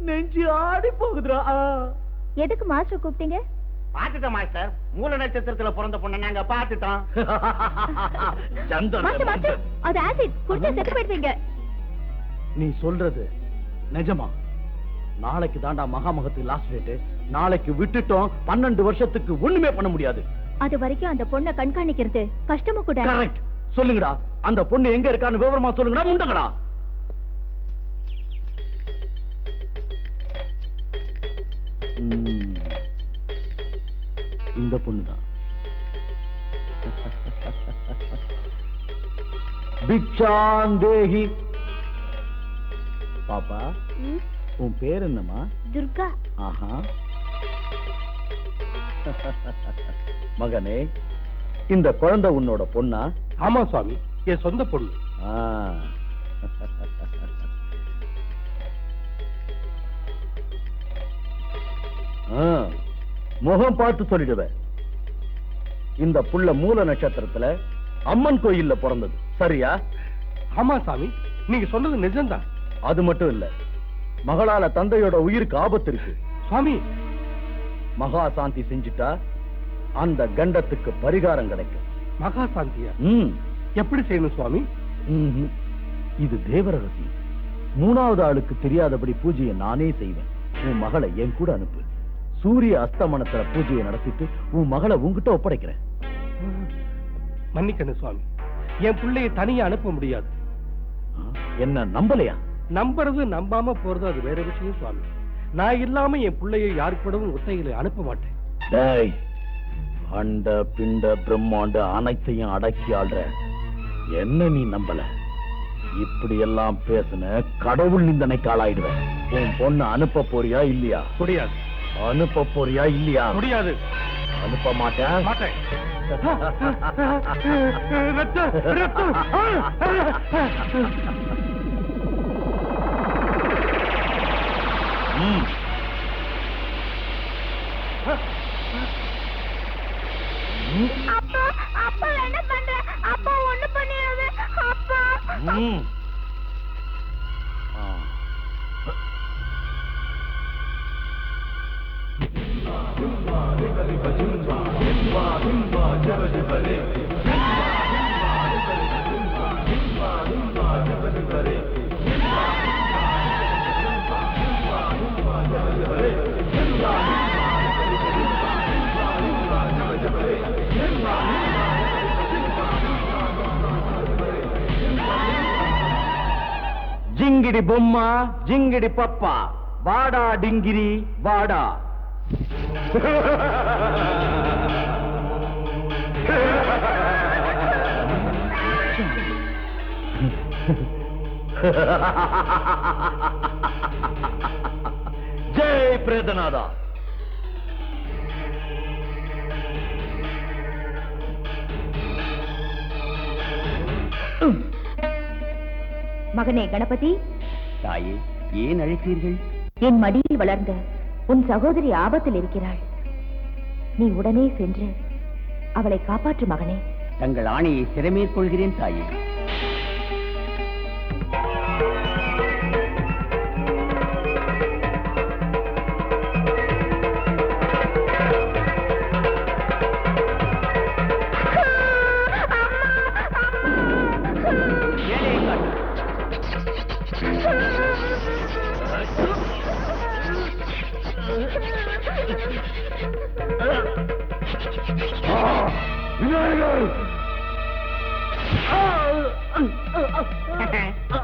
Speaker 2: நெஞ்சு ஆடி போகுதுடா.
Speaker 8: எதுக்கு மாஸ்டர் கூப்பிட்டீங்க?
Speaker 5: பாத்துட்டோம் மாஸ்டர், மூல நட்சத்திரத்துல பிறந்த பொண்ணை நாங்க பாத்துட்டோம்.
Speaker 8: அது ஆசிட் குடிச்சா செத்து போயிடுவீங்க.
Speaker 2: நீ சொல்றது நிஜமா? நாளைக்கு தாண்டா மகாமகத்துக்கு லாஸ்ட் டேட். நாளைக்கு விட்டுட்டோம், 12 வருஷத்துக்கு ஒண்ணுமே பண்ண முடியாது.
Speaker 8: அது வரைக்கும் அந்த பொண்ணை கண்காணிக்கிறது கஷ்டமும் கூட.
Speaker 2: கரெக்ட். சொல்லுங்கடா, அந்த பொண்ணு எங்க இருக்கான்னு விவரமா சொல்லுங்கடா. முண்டங்கடா. இந்த பொண்ணுதான். பிச்சாந்தேஹி. பாப்பா, உன் பேர் என்னம்மா?
Speaker 8: துர்கா.
Speaker 2: ஆஹா. மகனே, இந்த குழந்தை உன்னோட பொண்ணா?
Speaker 9: ஆமா சுவாமி, என் சொந்த பொண்ணு.
Speaker 2: முகம் பார்த்து சொல்லிடுவேன். இந்த புள்ள மூல நட்சத்திரத்துல அம்மன் கோயில்ல பிறந்தது, சரியா?
Speaker 9: ஆமா சாமி, நீங்க சொன்னது நிஜம்தான்.
Speaker 2: அது மட்டும் இல்ல, மகளால தந்தையோட உயிருக்கு ஆபத்து இருக்கு.
Speaker 9: சுவாமி,
Speaker 2: மகா சாந்தி செஞ்சுட்டா அந்த கண்டத்துக்கு பரிகாரம் கிடைக்கும்.
Speaker 9: மகா சாந்தியா?
Speaker 2: ம்.
Speaker 9: எப்படி செய்யணும் சுவாமி?
Speaker 2: இது தேவ ரகசியம். மூணாவது ஆளுக்கு தெரியாதபடி பூஜையை நானே செய்வேன். உன் மகளை என் கூட அனுப்பு. சூரிய அஸ்தமனத்துல பூஜையை நடத்திட்டு உன் மகளை உன்கிட்ட ஒப்படைக்கிறேன்.
Speaker 9: மன்னிக்கணும் சுவாமி, என் பிள்ளையை தனியா அனுப்ப முடியாது.
Speaker 2: என்ன நம்பலையா?
Speaker 9: நம்புறது நம்பாம போறது அது வேற விஷயம் சுவாமி. நான் இல்லாம என் பிள்ளையை யாருக்கூடவும் ஒத்தையில அனுப்ப மாட்டேன்.
Speaker 2: டேய், அண்ட பிண்ட பிரம்மாண்ட அனைத்தையும் அடக்கி ஆள்ற என்ன நீ நம்பல? இப்படி எல்லாம் பேசுன கடவுள் நிந்தனைக்கு ஆளாயிடுவேன். உன் பொண்ணு அனுப்ப போறியா இல்லையா?
Speaker 9: முடியாது.
Speaker 2: அனுப்ப போறியா இல்லையா?
Speaker 9: முடியாது.
Speaker 2: அனுப்ப மாட்டேன்.
Speaker 9: மாட்டேன்.
Speaker 8: அப்பா அப்பா என்ன பண்ற? அப்பா ஒண்ணு பண்ணிடாத அப்பா.
Speaker 2: ஜிங்கிடி பொம்மா ஜிங்கிடி பப்பா, வாடா டிங்கிரி வாடா. ஜெய் பிரேதநாதா.
Speaker 6: மகனே கணபதி,
Speaker 1: தாயே, ஏன் அழைத்தீர்கள்?
Speaker 6: என் மடியில் வளர்ந்த உன் சகோதரி ஆபத்தில் இருக்கிறாள். நீ உடனே சென்று அவளை காப்பாற்று மகனே.
Speaker 1: தங்கள் ஆணையை சிறமேற்கொள்கிறேன் தாயே.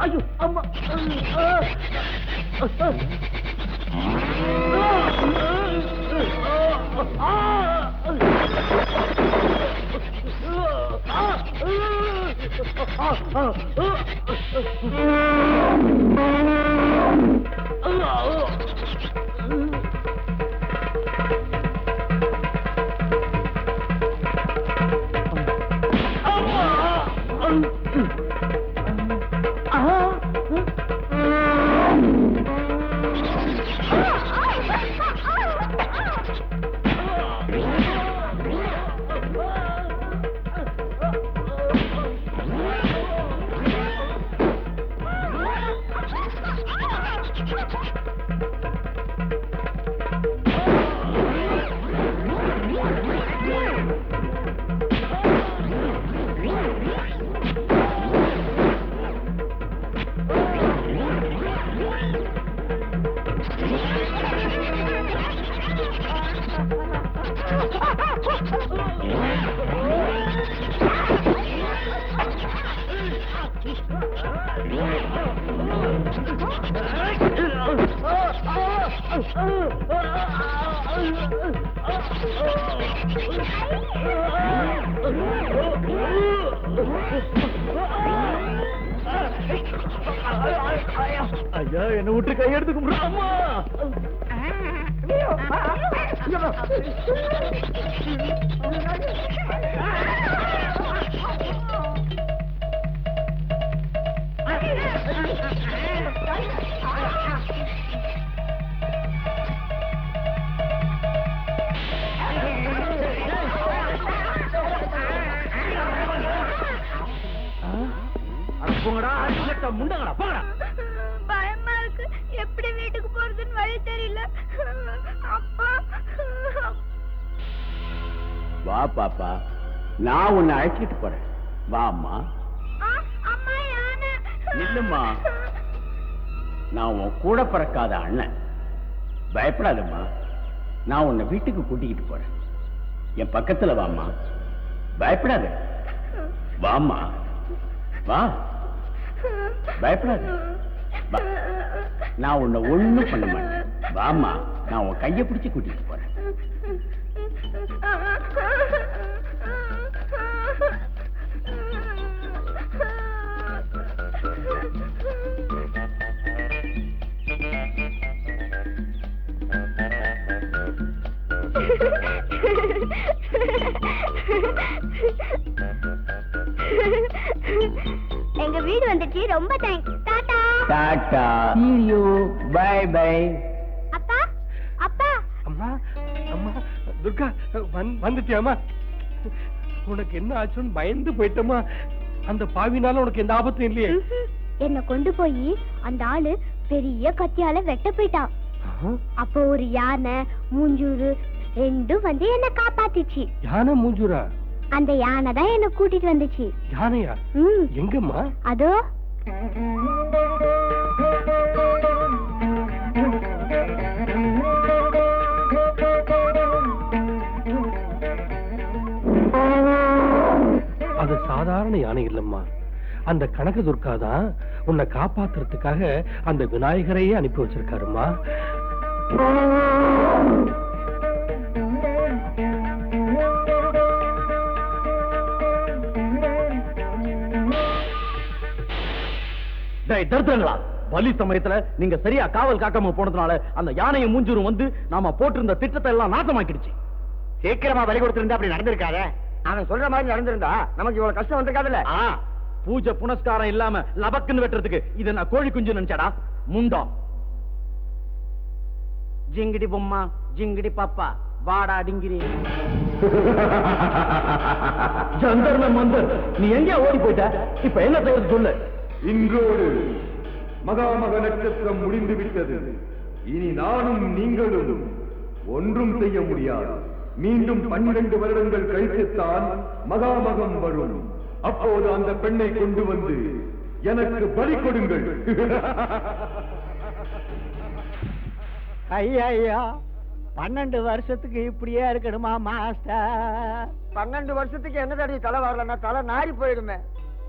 Speaker 3: ஐயோ அம்மா.
Speaker 2: ஐயா, என்ன விட்டு கையெடுத்து கும்பிடுறாமா? முண்டங்கடா போங்கடா.
Speaker 8: பயமா இருக்கு. எப்படி வீட்டுக்கு போறதுன்னு வழி தெரியல. அப்பா.
Speaker 1: வா பாப்பா, நான் உன்னை அழைச்சிட்டு போறேன். வா அம்மா.
Speaker 8: அம்மா யானை.
Speaker 1: நில்லுமா.
Speaker 10: நான் உன் கூட பிறக்காத அண்ணன். பயப்படாதம்மா, நான் உன்னை வீட்டுக்கு கூட்டிக்கிட்டு போறேன். என் பக்கத்துல வாம்மா, பயப்படாத. வாம்மா, வா, பயப்படாத. வா. நான் உன்னை ஒண்ணும் பண்ண மாட்டேன். வாம்மா, நான் உன் கையை பிடிச்சு கூட்டிட்டு போறேன்.
Speaker 8: எங்க வீடு வந்துச்சு. ரொம்ப thanks. Tata.
Speaker 10: Tata. See you. Bye bye.
Speaker 8: அப்பா, அப்பா.
Speaker 9: அம்மா அம்மா துர்கா வந்துட்டியாமா? உனக்கு என்ன ஆச்சுன்னு பயந்து போயிட்டமா? அந்த பாவினால உனக்கு எந்த ஆபத்தும் இல்லையே?
Speaker 8: என்ன கொண்டு போய் அந்த ஆளு பெரிய கத்தியால வெட்ட போயிட்டான். அப்போ ஒரு யானை மூஞ்சூரு ரெண்டும் வந்து என்ன காப்பாத்திச்சு.
Speaker 9: யானை மூஞ்சூரா?
Speaker 8: அந்த யானை தான் என்ன கூட்டிட்டு வந்துச்சு.
Speaker 9: யானையா? எங்கம்மா?
Speaker 8: அதோ.
Speaker 9: அது சாதாரண யானை இல்லம்மா. அந்த கனக துர்கா தான் உன்னை காப்பாத்துறதுக்காக அந்த விநாயகரையே அனுப்பி வச்சிருக்காருமா.
Speaker 2: தருத்தங்களா, பலி சமயத்துல நீங்க சரியா காவல் காக்காம போனதுனால அந்த யானையை மூஞ்சூரும் வந்து நாம போட்டிருந்த திட்டத்தை எல்லாம் நாசமாக்கிடுச்சு.
Speaker 7: சீக்கிரமா பலி கொடுத்திருந்தா அப்படி நடந்திருக்காத. அவன் சொல்ற மாதிரி நடந்திருந்தா நமக்கு இவ்வளவு கஷ்டம் வந்திருக்காதுல்ல.
Speaker 2: பூஜை புனஸ்காரம் இல்லாம லபக்குன்னு வெட்டுறதுக்கு இத நான் கோழி குஞ்சு நினைச்சாடா முண்டா.
Speaker 3: ஜிங்கிடி பொம்மா ஜிங்கிடி பாப்பா வாடா டிங்கிரி.
Speaker 2: ஜந்தர்ம மந்தர், நீ எங்கேயா ஓடி போயிட்ட? இப்ப என்ன செய்யறது சொல்லு.
Speaker 4: இன்றோடு மகாமக நட்சத்திரம் முடிந்து விட்டது. இனி நானும் நீங்களும் ஒன்றும் செய்ய முடியாது. மீண்டும் 12 வருடங்கள் கழித்துத்தான் மகாமகம் வரும். அப்போது அந்த பெண்ணை கொண்டு வந்து எனக்கு பலி கொடுங்கள்.
Speaker 3: ஐயா 12 வருஷத்துக்கு இப்படியே இருக்கணுமா மாஸ்டர்?
Speaker 7: 12 வருஷத்துக்கு என்ன தடி தலை வரலன்னா தலை நாரி போயிடுமே.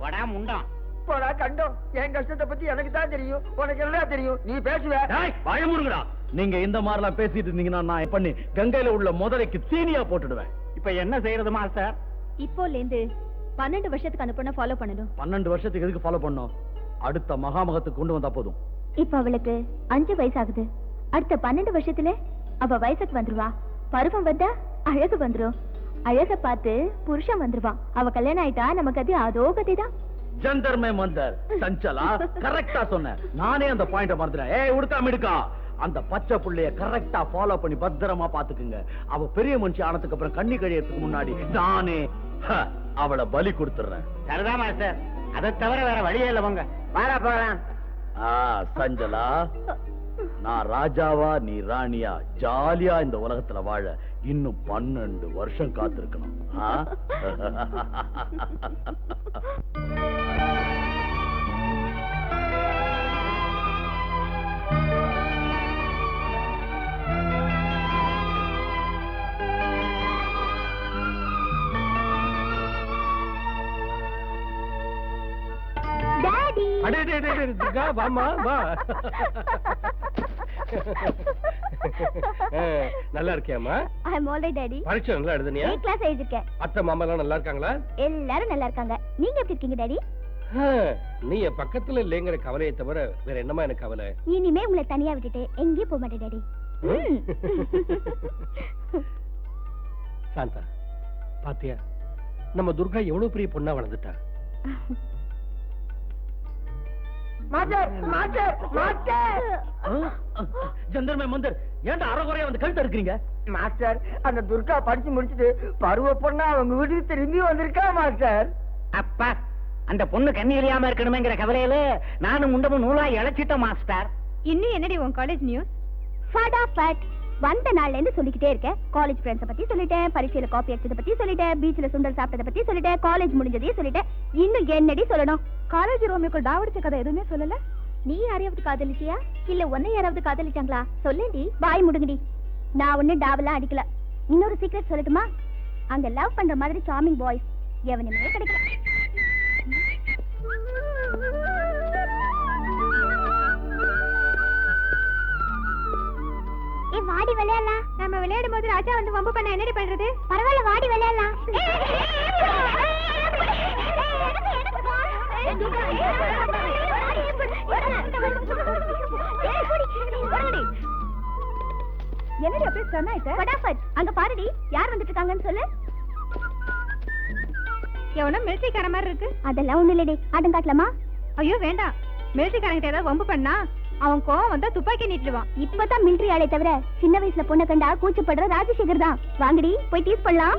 Speaker 5: வடா முண்டம்.
Speaker 7: போடா கண்டோம். என் கஷ்டத்தை பத்தி எனக்கு தான் தெரியும், உனக்கு எல்லாம் தெரியும். நீ பேசுவ.
Speaker 2: பயமுறுங்கடா. நீங்க இந்த மாதிரிலாம் பேசிட்டு இருந்தீங்கன்னா நான் பண்ணி கங்கையில உள்ள முதலைக்கு தீனியா போட்டுடுவேன்.
Speaker 3: இப்ப என்ன செய்யறது மாஸ்டர்?
Speaker 6: இப்போல இருந்து 12 வருஷத்துக்கு அந்த பொண்ணை ஃபாலோ பண்ணணும்.
Speaker 2: 12 வருஷத்துக்கு எதுக்கு ஃபாலோ பண்ணோம்? அடுத்த மகாமகத்துக்கு கொண்டு வந்தா போதும்.
Speaker 6: இப்ப அவளுக்கு 5 வயசு ஆகுது. அடுத்த 12 வருஷத்துல அவ வயசுக்கு வந்துருவா. பருவம் வந்தா அழகு வந்துரும். அழக பார்த்து புருஷன் வந்துருவான். அவ கல்யாணம் ஆயிட்டா நமக்கு அது அதோ கதைதான்.
Speaker 2: ஜந்தர்மே மந்தர் சஞ்சலா, கரெக்டா சொன்ன. நானே அந்த பாயிண்ட மறந்துட்டேன். ஏய் உடுக்காம எடுக்கா, அந்த பச்சை புள்ளைய கரெக்டா ஃபாலோ பண்ணி பத்திரமா பாத்துக்குங்க. அவ பெரிய மனுஷி ஆனதுக்கு அப்புறம் கண்ணி கழியறதுக்கு முன்னாடி நானே அவளை பலி கொடுத்துறேன்.
Speaker 5: சரிதான் மாஸ்டர், அதை தவிர வேற வழியே இல்ல. போங்க வாடா போகலாம்.
Speaker 2: சஞ்சலா, நான் ராஜாவா நீ ராணியா ஜாலியா இந்த உலகத்துல வாழ இன்னும் 12 வருஷம் காத்திருக்கணும்.
Speaker 9: வாமா வா. நல்லா இருக்கியாமா?
Speaker 8: I'm all right, Daddy.
Speaker 9: பரீட்சை நல்லா எழுதுனியா?
Speaker 8: A class எழுதிருக்கேன்.
Speaker 9: அத்தை மாமா எல்லாம் நல்லா இருக்காங்களா?
Speaker 8: எல்லாரும் நல்லா இருக்காங்க. நீங்க எப்படி இருக்கீங்க டாடி?
Speaker 9: நீ என் பக்கத்துல இல்லைங்கிற கவலையை தவிர வேற என்னமா எனக்கு கவலை?
Speaker 8: இனிமே உங்களை தனியா விட்டுட்டு எங்கேயும் போக மாட்டேன் டாடி.
Speaker 9: சாந்தா, பாத்தியா நம்ம துர்கா எவ்வளவு பெரிய பொண்ணா வளர்ந்துட்டா.
Speaker 2: ஜந்தர்மே மந்தர், ஏன்டா அறகுறையா வந்து கழுத்த இருக்கிறீங்க?
Speaker 7: மாஸ்டர், அந்த துர்கா படிச்சு முடிச்சுட்டு பருவ பொண்ணா அவங்க வீட்டுக்கு திரும்பி வந்திருக்கா மாஸ்டர்.
Speaker 5: அப்பா, அந்த பொண்ணு கண்ணி இல்லாம இருக்கணுமேங்கிற கவலையில நானும் முண்டமும் நூலா இழைச்சிட்டோம் மாஸ்டர்.
Speaker 6: இன்னும் என்னடி உன் காலேஜ் நியூஸ்?
Speaker 8: ஃபடாஃபட் வந்த நாள்ல இருந்து சொல்லிக்கிட்டே இருக்கேன். காலேஜ் ஃப்ரெண்ட்ஸை பத்தி சொல்லிட்டேன், பரீட்சையில காப்பி அடிச்சதை பத்தி சொல்லிட்டேன், பீச்ல சுண்டல் சாப்பிட்டதை பத்தி சொல்லிட்டேன், காலேஜ் முடிஞ்சதையும் சொல்லிட்டேன். இன்னும் என்னடி சொல்லணும்?
Speaker 6: காலேஜ் ரோமியோக்கு டாவடிச்ச கதை எதுவுமே சொல்லல.
Speaker 8: நீ யாரையாவது காதலிச்சியா இல்ல உன்னை யாராவது காதலிச்சாங்களா? சொல்லேண்டி. வாய் முடுங்கடி. நான் ஒண்ணு டாவெல்லாம் அடிக்கல. இன்னொரு சீக்ரெட் சொல்லட்டுமா? அங்க லவ் பண்ற மாதிரி சாமிங் பாய்ஸ் எவனுமே கிடைக்கல. ஏ வாடி விளையாடலாம். நம்ம விளையாடும் போது ராஜா வந்து வம்பு பண்ண என்னடி பண்றது? பரவாயில்ல வாடி விளையாடலாம். என்னடி அப்படியே ஸ்டன் ஆயிட்ட? ஃபடாஃபட் அங்க பாருடி, யார் வந்துட்டு இருக்காங்கன்னு சொல்லு. எவனோ மிலிட்டரிக்கார மாதிரி இருக்கு. அதெல்லாம் ஒண்ணு இல்லடி, ஆட்டம் காட்டலாமா? ஐயோ வேண்டாம். மிலிட்டரிக்காரங்கிட்ட ஏதாவது வம்பு பண்ணா அவன் கோவம் வந்தா துப்பாக்கி நீட்டுவான். இப்பதான் மிலிட்டரி ஆளே தவிர சின்ன வயசுல பொண்ணை கண்டா கூச்சப்படுற ராஜசேகர் தான். வாங்கடி போய் டீஸ் பண்ணலாம்.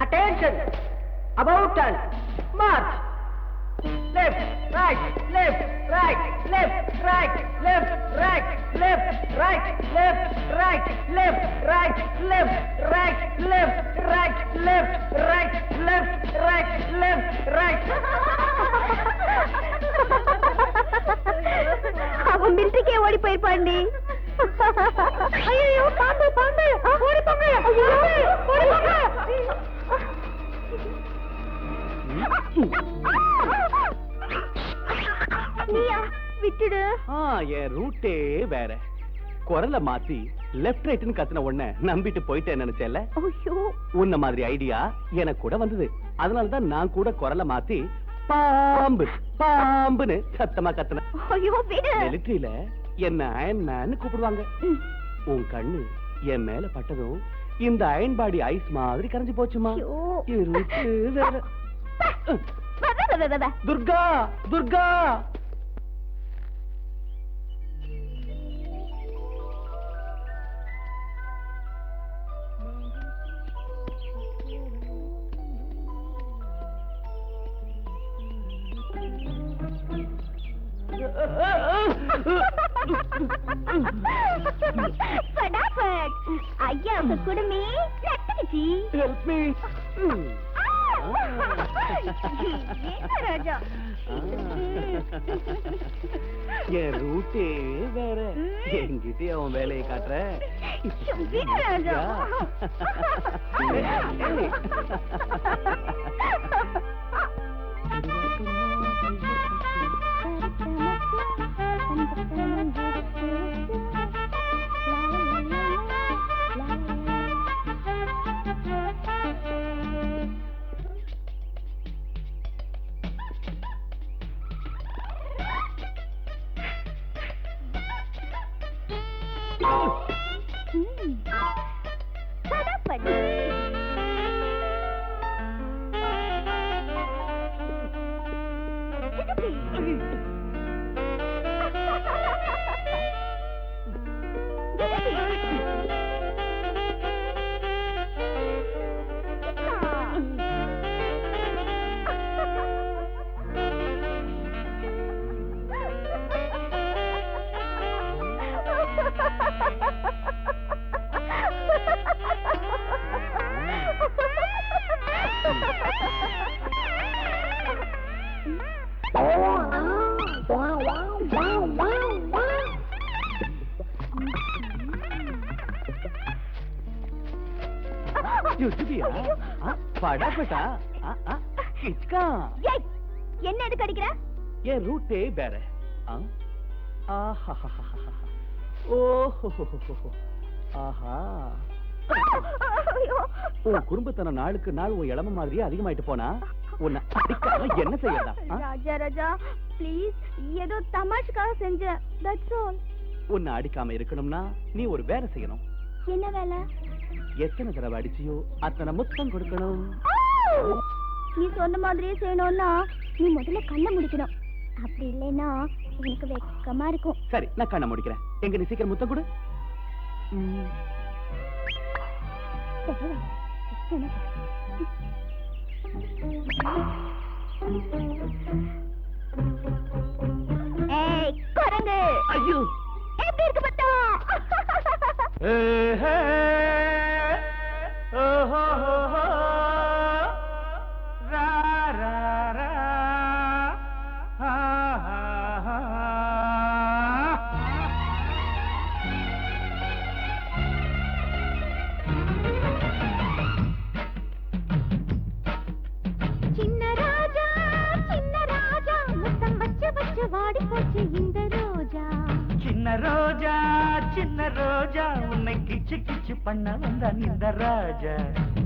Speaker 7: Attention! About turn. March. Left, right, left, right, left, right, left, right, left, right, left, right, left, right, left, right, left, right, left, right, left, right, left, right.
Speaker 8: அவன் மிலிட்டரிக்கே ஓடி போயிருப்பாண்டி. ஐயோ பாம்பு பாம்பு ஓடி போங்க. ஓடி போங்க. நீயா விட்டுடு.
Speaker 2: என் ரூட்டே வேற. குரல மாத்தி லெஃப்ட் ரைட்னு கத்துன உடனே நம்பிட்டு போயிட்டேன் நினைச்சேல. உன்ன மாதிரி ஐடியா எனக்கு கூட வந்தது. அதனாலதான் நான் கூட குரல மாத்தி பாம்பு பாம்புன்னு சத்தமா கத்துன. மிலிட்டரியில என்ன அயன் மேன் கூப்பிடுவாங்க. உன் கண்ணு என் மேல பட்டதும் இந்த அயன் பாடி ஐஸ் மாதிரி கரைஞ்சு போச்சுமா. துர்கா துர்கா
Speaker 8: फटाफट ஐயா உங்க குடுமி லட்டுச்சி.
Speaker 2: Help me.
Speaker 8: ராஜா
Speaker 2: என் ரூட்டே வேற. என்கிட்ட அவன் வேலையை காட்டுற.
Speaker 8: ராஜா
Speaker 2: படாபட்டா
Speaker 8: என்ன எதுக்கு அடிக்கிற?
Speaker 2: என் ரூட்டே வேற. உன் குடும்பத்தன நாளுக்கு நாள் உன் இளம மாதிரியே அதிகமாயிட்டு போனா உன்னை அடிக்காம என்ன செய்யறதா?
Speaker 8: ராஜா ராஜா ப்ளீஸ், ஏதோ தமாஷுக்காக செஞ்சேன். That's all.
Speaker 2: உன்னை அடிக்காம இருக்கணும்னா நீ ஒரு வேலை செய்யணும்.
Speaker 8: என்ன வேலை?
Speaker 2: எத்தனை தடவை அடிச்சியோ அத்தனை முத்தம் கொடுக்கணும்.
Speaker 8: நீ சொன்ன மாதிரியே செய்யணும்னா நீ முதல்ல கண்ணை முடிக்கணும். அப்படி இல்லைன்னா எனக்கு வெக்கமா இருக்கும்.
Speaker 2: சரி, நான் கண்ணை முடிக்கிறேன். எங்க நீ சீக்கிரம் முத்தம் கொடு.
Speaker 8: ஏய் குரங்கு,
Speaker 2: ஐயோ
Speaker 8: எப்படி இருக்கு பத்தா? வாடி போச்சு இந்த ரோஜா.
Speaker 3: சின்ன ரோஜா சின்ன ரோஜா உன்னை கிச்சு கிச்சு பண்ண வந்தான் இந்த ராஜா.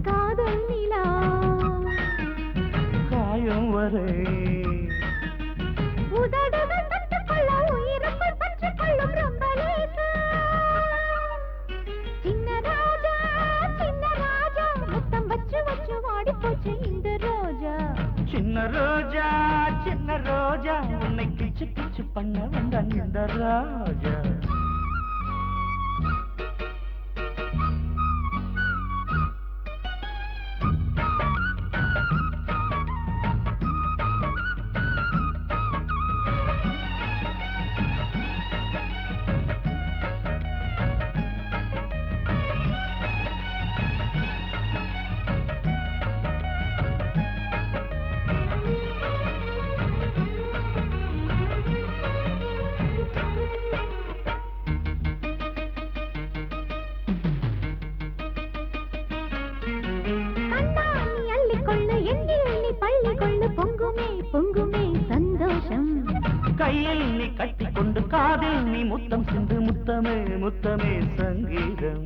Speaker 8: காதல் நிலா
Speaker 3: காயம் வரை
Speaker 8: உதடுகள் தொட்டுக்கொள்ள உயிருக்குள் பற்றிக் கொள்ளும் ரொம்ப லேசா. சின்ன ராஜா முத்தம் வச்சு வச்சு வாடி போச்சு இந்த ரோஜா.
Speaker 3: சின்ன ரோஜா உன்னை கிச்சு கிச்சு பண்ண வந்தான் இந்த ராஜா. கையில் நீ கட்டிக்கொண்டு காதில் நீ முத்தம் சிந்து முத்தமே முத்தமே சங்கீதம்.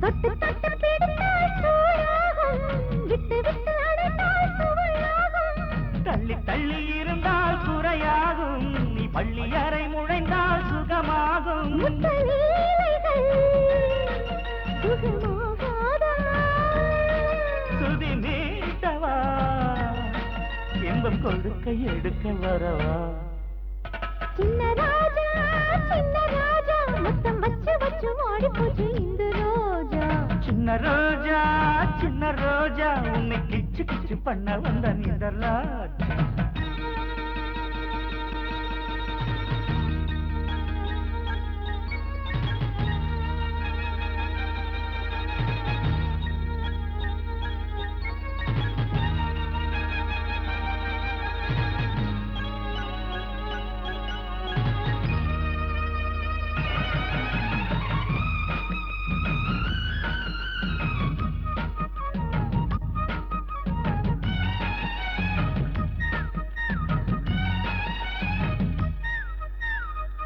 Speaker 8: தொட்டு தொட்டு பிடித்தால் சூடாகும், விட்டு விட்டு அடைத்தால் சுவையாகும்.
Speaker 3: தள்ளி தள்ளி இருந்தால் குறையாகும், நீ பள்ளி அறை முழைந்தால் சுகமாகும்.
Speaker 8: முத்தலீலைகள் சுகமாகாதா?
Speaker 3: சுதி மீட்டவா இன்பம் கொடுக்க எடுக்க வரவா.
Speaker 8: சின்ன ராஜா முத்தம் வச்சு வச்சு வாடி போச்சு இந்த ரோஜா.
Speaker 3: சின்ன ரோஜா உன்னை கிச்சு கிச்சு பண்ண வந்த இந்த ராஜா.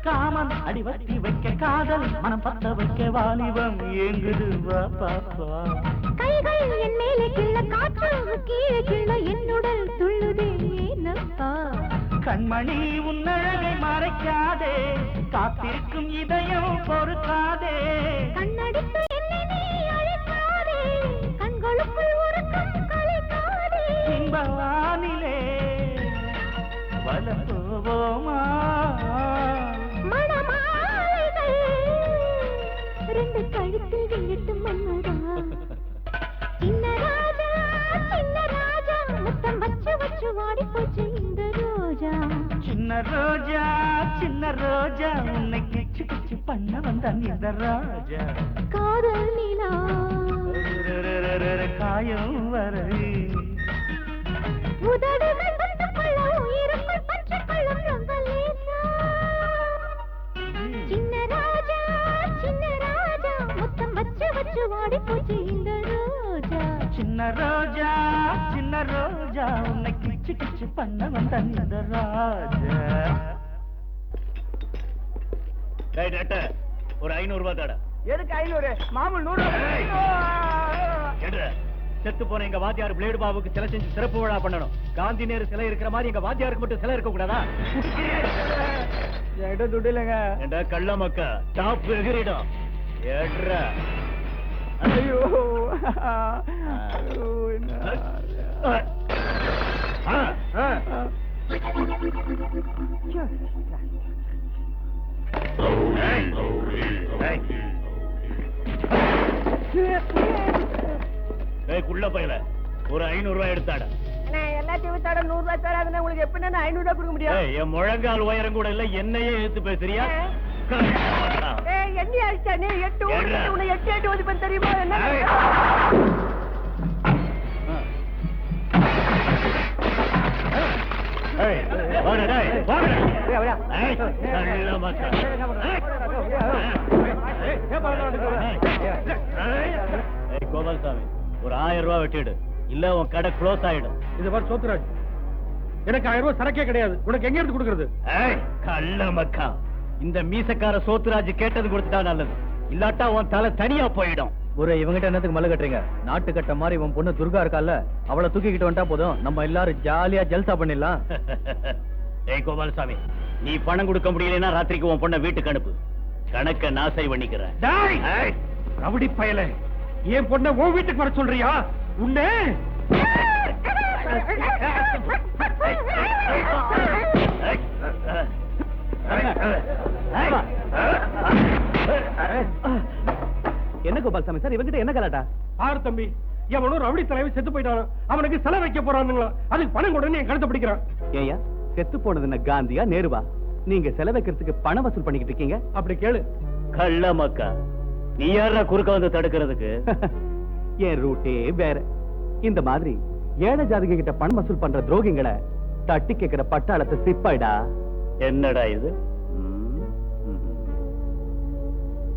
Speaker 3: காமன் அடிவட்டி வைக்க காதல் மனம் பத்த வைக்க வாலிபம் ஏங்குது வா பாப்பா.
Speaker 8: கைகள் என் மேலே கிள்ள காற்று கீழே கிள்ள என்னுடல் துள்ளுதே ஏனப்பா.
Speaker 3: கண்மணி உன்னழகை மறைக்காதே, காத்திருக்கும் இதயம் பொறுக்காதே.
Speaker 8: கண்ணடித்து என்னை நீ அழைக்காதே, கண்களுக்குள் உறக்கம் கலைக்காதே.
Speaker 3: இன்பவானிலே வலம் போவோமா,
Speaker 8: மணமாலைகள் ரெண்டு கழுத்தில் விழட்டும் மன்மதா. சின்ன ராஜா முத்தம் வச்சு வச்சு வாடி போச்சு இந்த ரோஜா.
Speaker 3: சின்ன ரோஜா உன்னை கிச்சு கிச்சு பண்ண வந்தான் இந்த ராஜா.
Speaker 8: காதல் நிலா
Speaker 3: காயம் வரை
Speaker 8: உதடுகள் தொட்டுக்கொள்ள உயிருக்குள் பற்றிக் கொள்ளும் ரொம்ப லேசா. சின்ன ராஜா முத்தம் வச்சு வச்சு வாடி போச்சு இந்த ரோஜா.
Speaker 3: சின்ன ரோஜா உன்னை கிச்சு கிச்சு பண்ண வந்தான் இந்த ராஜா. ஒரு 500 ரூபாய் தாடா.
Speaker 7: எதுக்கு 500? மாமூல் 100.
Speaker 2: செத்து போன எங்க வாத்தியார் பிளேடு பாபுக்கு சிலை செஞ்சு சிறப்பு விழா பண்ணணும். காந்தி நேரு சிலை இருக்கிற மாதிரி எங்க வாத்தியாருக்கு மட்டும் சிலை இருக்க கூடாதா?
Speaker 7: என்கிட்ட துட்டு இல்லைங்க.
Speaker 2: என்ற கள்ள மக்கா டாப் எகிரிடும்.
Speaker 7: ஐயோ
Speaker 2: குள்ள பையல ஒரு 500 ரூபாய் எடுத்தாட.
Speaker 7: எல்லாத்தையும் வித்தாட 100 ரூபாய் தராதுன்னா உங்களுக்கு எப்படி 500 ரூபாய் கொடுக்க முடியும்?
Speaker 2: என் முழங்கால் உயரம் கூட இல்ல, என்னையே எடுத்து பேசுறியா?
Speaker 7: எண்ணி ஆயிடுச்சா நீ? 8 உன்னை 8 ஓதி தெரியுமா? என்ன
Speaker 2: கோபால்சாமி ஒரு 1000 ரூபாய் வெட்டிடு, இல்ல உன் கடை க்ளோஸ் ஆயிடும்.
Speaker 9: இது மாதிரி சோத்துராஜ் எனக்கு 1000 ரூபாய் சரக்கே கிடையாது. உனக்கு எங்க இருந்து கொடுக்கறது?
Speaker 10: கள்ள மக்கா, இந்த மீசக்கார சோத்துராஜ் கேட்டது கொடுத்துட்டா நல்லது, இல்லாட்டா உன் தலை தனியா போயிடும்.
Speaker 2: ஒரு இவங்கிட்ட என்னத்துக்கு மல்ல கட்டுறீங்க? நாட்டு கட்ட மாதிரி இவன் பொண்ணு துர்கா இருக்கால, அவளை தூக்கிக்கிட்டு வந்துட்டா போதும், நம்ம எல்லாரும் ஜாலியா ஜல்சா பண்ணிடலாம்.
Speaker 10: ஏய் கோபாலசாமி, நீ பணம் கொடுக்க முடியலன்னா ராத்திரிக்கு உன் பொண்ணை வீட்டுக்கு அனுப்பு, கணக்க நாசை பண்ணிக்கிறேன்.
Speaker 9: ரவுடி பயலே, என் பொண்ணை உன் வீட்டுக்கு வர சொல்றியா? உன்னை
Speaker 2: என்ன கோபாலசாமி சார், இவங்கிட்ட என்ன கலாட்டா?
Speaker 9: பாரு தம்பி, எவனும் ரவுடி தலைவன் செத்து போயிட்டான், அவனுக்கு செல வைக்க போறானுங்களா, அதுக்கு பணம் கொடுன்னு என் கழுத்தை பிடிக்கிறான்.
Speaker 2: ஏயா, செத்து போனது என்ன காந்தியா நேருவா? நீங்க செலவைக்கிறதுக்கு பணம் வசூல் பண்ணிக்கிட்டு இருக்கீங்க.
Speaker 9: அப்படி கேளு.
Speaker 10: கள்ள மக்கா, நீ யாரா குறுக்க வந்து தடுக்கிறதுக்கு?
Speaker 2: என் ரூட்டே வேற. இந்த மாதிரி ஏழை ஜாதிக கிட்ட பணம் வசூல் பண்ற துரோகிங்களை தட்டி கேட்கிற பட்டாளத்தை சிப்பாயிடா.
Speaker 10: என்னடா இது?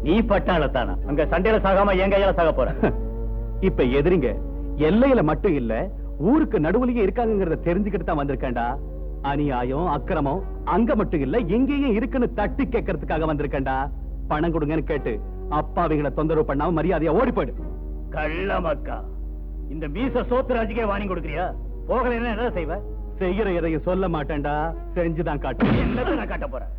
Speaker 10: நீ பட்டாளத்தானா? அங்க சண்டையில சாகாம என் கையால சாக போற.
Speaker 2: இப்ப எதிரிங்க எல்லையில மட்டும் இல்ல, ஊருக்கு நடுவுலயே இருக்காங்கிறத தெரிஞ்சுக்கிட்டு தான் வந்திருக்கேன்டா. அநியாயம் அக்கிரமம் அங்க மட்டும் இல்ல, எங்கேயும் இருக்குன்னு தட்டி கேட்கறதுக்காக வந்திருக்கேன்டா. பணம் கொடுங்கன்னு கேட்டு அப்பாவிகளை தொந்தரவு பண்ணாம மரியாதையா ஓடி போயிடு.
Speaker 10: கள்ள மக்கா, இந்த மீச சோத்துராஜுக்கே வாங்கி கொடுக்கறியா? போகலைன்னா என்ன செய்வ?
Speaker 2: செய்யற எதையும் சொல்ல மாட்டேன்டா, செஞ்சுதான் காட்டு.
Speaker 10: என்னத்தை நான் காட்ட போறேன்?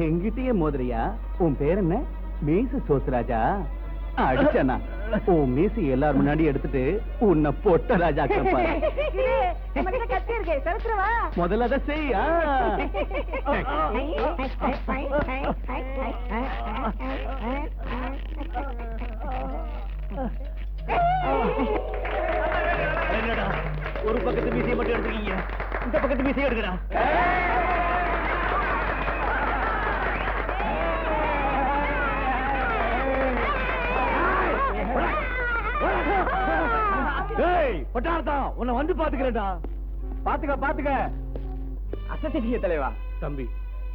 Speaker 2: எங்கிட்டயே மோதிரியா? உன் பேர் என்ன? மீச சோத்துராஜா? அடிச்சனா உன் மீசை எல்லாரும் முன்னாடி எடுத்துட்டு உன்னை பொட்ட ராஜா முதல்ல அதை செய்யா.
Speaker 10: ஒரு பக்கத்து மீசையை மட்டும் எடுத்துக்கீங்க, இந்த பக்கத்து மீசையை எடுக்கிறா.
Speaker 2: பட்டாளத்தான் உன்னை வந்து பாத்துக்கிறேன்டா. பாத்துக்க
Speaker 9: அசத்திய தலைவா. தம்பி,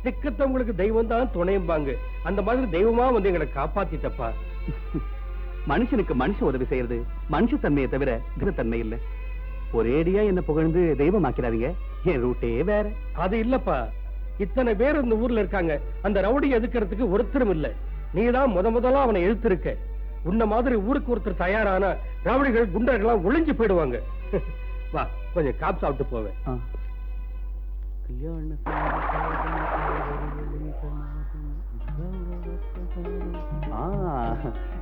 Speaker 9: திக்கத்தவங்களுக்கு தெய்வம் தான் துணையும்பாங்க, அந்த மாதிரி தெய்வமா வந்து எங்களை காப்பாத்திட்டப்பா.
Speaker 2: மனுஷனுக்கு மனுஷன் உதவி செய்யறது மனுஷ தன்மையை தவிர கிரத்தன்மை இல்ல. ஒரேடியா என்ன புகழ்ந்து தெய்வமாக்கிறாதீங்க, என் ரூட்டே வேற.
Speaker 9: அது இல்லப்பா, இத்தனை பேர் இந்த ஊர்ல இருக்காங்க, அந்த ரவுடி எதுக்கிறதுக்கு ஒருத்தரும் இல்ல. நீதான் முதலா அவனை எழுத்திருக்க. உன்ன மாதிரி ஊருக்கு ஒருத்தர் தயாரான ரவுடிகள் குண்டர்கள்லாம் ஒளிஞ்சு போயிடுவாங்க. வா, கொஞ்சம் காப் சாப்பிட்டு போவேன்.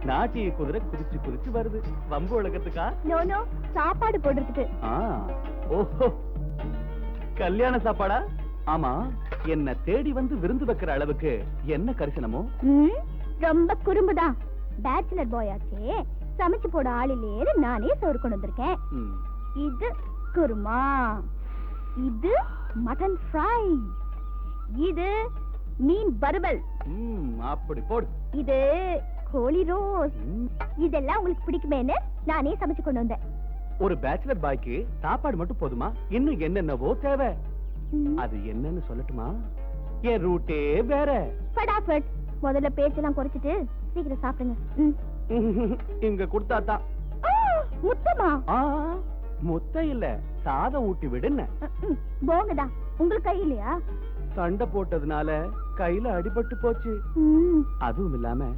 Speaker 2: நாட்டிய குதிரை குதிச்சு குதிச்சு வருது. வம்பு உலகத்துக்கா?
Speaker 8: சாப்பாடு போடுறதுக்கு.
Speaker 2: ஓஹோ, கல்யாண சாப்பாடா? ஆமா, என்ன தேடி வந்து விருந்து வைக்கிற அளவுக்கு என்ன கரிசனமோ?
Speaker 8: ரொம்ப குறும்புதான். பேச்சுலர் பாய் ஆச்சே, சமைச்சு போட ஆளிலேயே நானே சோறு கொண்டு வந்திருக்கேன். இது குருமா, இது மட்டன் ஃப்ரை, இது மீன் வறுவல்.
Speaker 2: அப்படி போடு.
Speaker 8: இது கோழி ரோஸ். இதெல்லாம் உங்களுக்கு பிடிக்குமேன்னு நானே சமைச்சு கொண்டு வந்தேன்.
Speaker 2: ஒரு பேச்சுலர் பாய்க்கு சாப்பாடு மட்டும் போதுமா? இன்னும் என்னென்னவோ தேவை. அது என்னன்னு சொல்லட்டுமா? என் ரூட்டே வேற.
Speaker 8: ஃபடாஃபட். முதல்ல பேச்செல்லாம் குறைச்சிட்டு சீக்கிரம் சாப்பிடுங்க.
Speaker 2: இங்க கொடுத்தாதான்.
Speaker 8: முத்தமா?
Speaker 2: முத்த இல்ல, சாதம் ஊட்டி விடுன்னு.
Speaker 8: போங்கடா. உங்களுக்கு கை இல்லையா?
Speaker 2: சண்டை போட்டதுனால கையில அடிபட்டு போச்சு. அதுவும் இல்லாம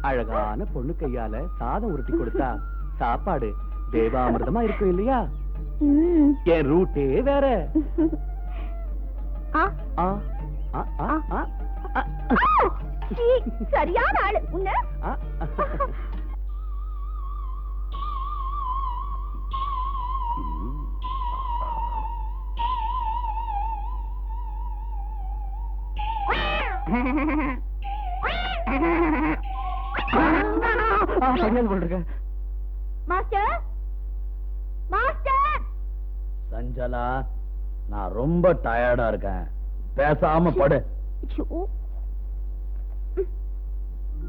Speaker 2: அழகான பொண்ணு கையால சாதம் உருட்டி கொடுத்தா சாப்பாடு தேவாமிர்தமா இருக்கும் இல்லையா? என் ரூட்டே வேற.
Speaker 8: சரியான ஆளு உன்ன. Master, master.
Speaker 2: சஞ்சலா, நான் ரொம்ப டயர்டா இருக்கேன், பேசாம படு.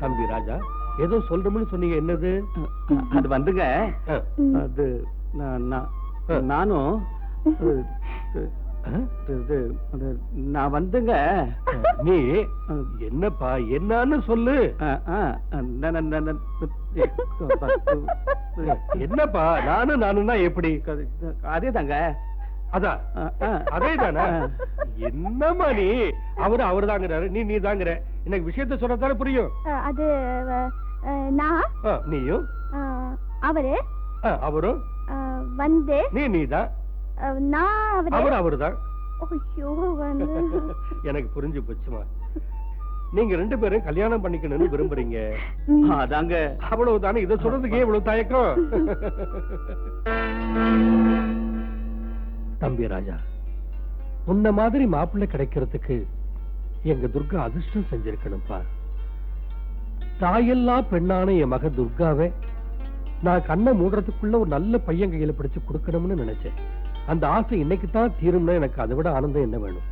Speaker 9: தம்பி ராஜா, ஏதோ சொல்றோம்னு சொன்னீங்க, என்னது?
Speaker 2: அது வந்துங்க, அது நானும் நான் வந்துங்க.
Speaker 9: நீ என்னப்பா, என்னன்னு சொல்லு. என்னப்பா நானுன்னா எப்படி?
Speaker 2: அதே தாங்க.
Speaker 9: அதான் அதே தானே. என்னம்மா நீ? அவரு தாங்கிறாரு, நீ தாங்கிற. எனக்கு விஷயத்த சொல்லத்தானே புரியும்.
Speaker 8: அது நான்,
Speaker 9: நீயும்,
Speaker 8: அவரு
Speaker 9: அவரும்
Speaker 8: வந்து,
Speaker 9: நீதான்,
Speaker 8: நான்
Speaker 9: அவருதான். எனக்கு புரிஞ்சு போச்சுமா. நீங்க ரெண்டு பேரும் கல்யாணம் பண்ணிக்கணும்னு விரும்புறீங்க.
Speaker 2: அதாங்க.
Speaker 9: அவ்வளவுதானே. இதை சொல்றதுக்கே இவ்வளவு தயக்கம்? தம்பி ராஜா, உன்ன மாதிரி மாப்பிள்ளை கிடைக்கிறதுக்கு எங்க துர்கா அதிர்ஷ்டம் செஞ்சிருக்கணும்பா. தாயெல்லாம் பெண்ணான என் மக துர்காவை நான் கண்ணை மூடுறதுக்குள்ள ஒரு நல்ல பையன் கையில பிடிச்சு கொடுக்கணும்னு நினைச்சேன். அந்த ஆசை இன்னைக்கு தான் தீரும்னா எனக்கு அதை விட ஆனந்தம் என்ன வேணும்?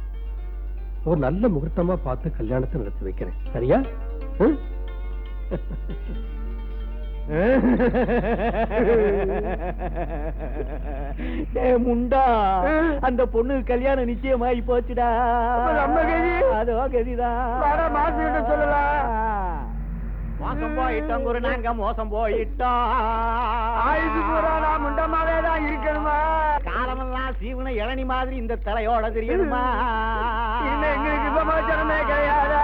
Speaker 9: ஒரு நல்ல முகூர்த்தமா பார்த்து கல்யாணத்தை நடத்தி வைக்கிறேன். சரியா?
Speaker 3: முண்டா, அந்த பொண்ணு கல்யாணம் நிச்சயமாயி போச்சுடா. அதோ கதிதான்.
Speaker 5: சொல்லலாம். மோசம் போயிட்டோம் குரு, நாங்க மோசம் போயிட்டோம். முண்டமாவே தான் இருக்கணுமா? காலமெல்லாம் சீவன இளநி மாதிரி இந்த தலையோட தெரியணுமா? எங்களுக்கு சமாச்சாரமே கிடையாது.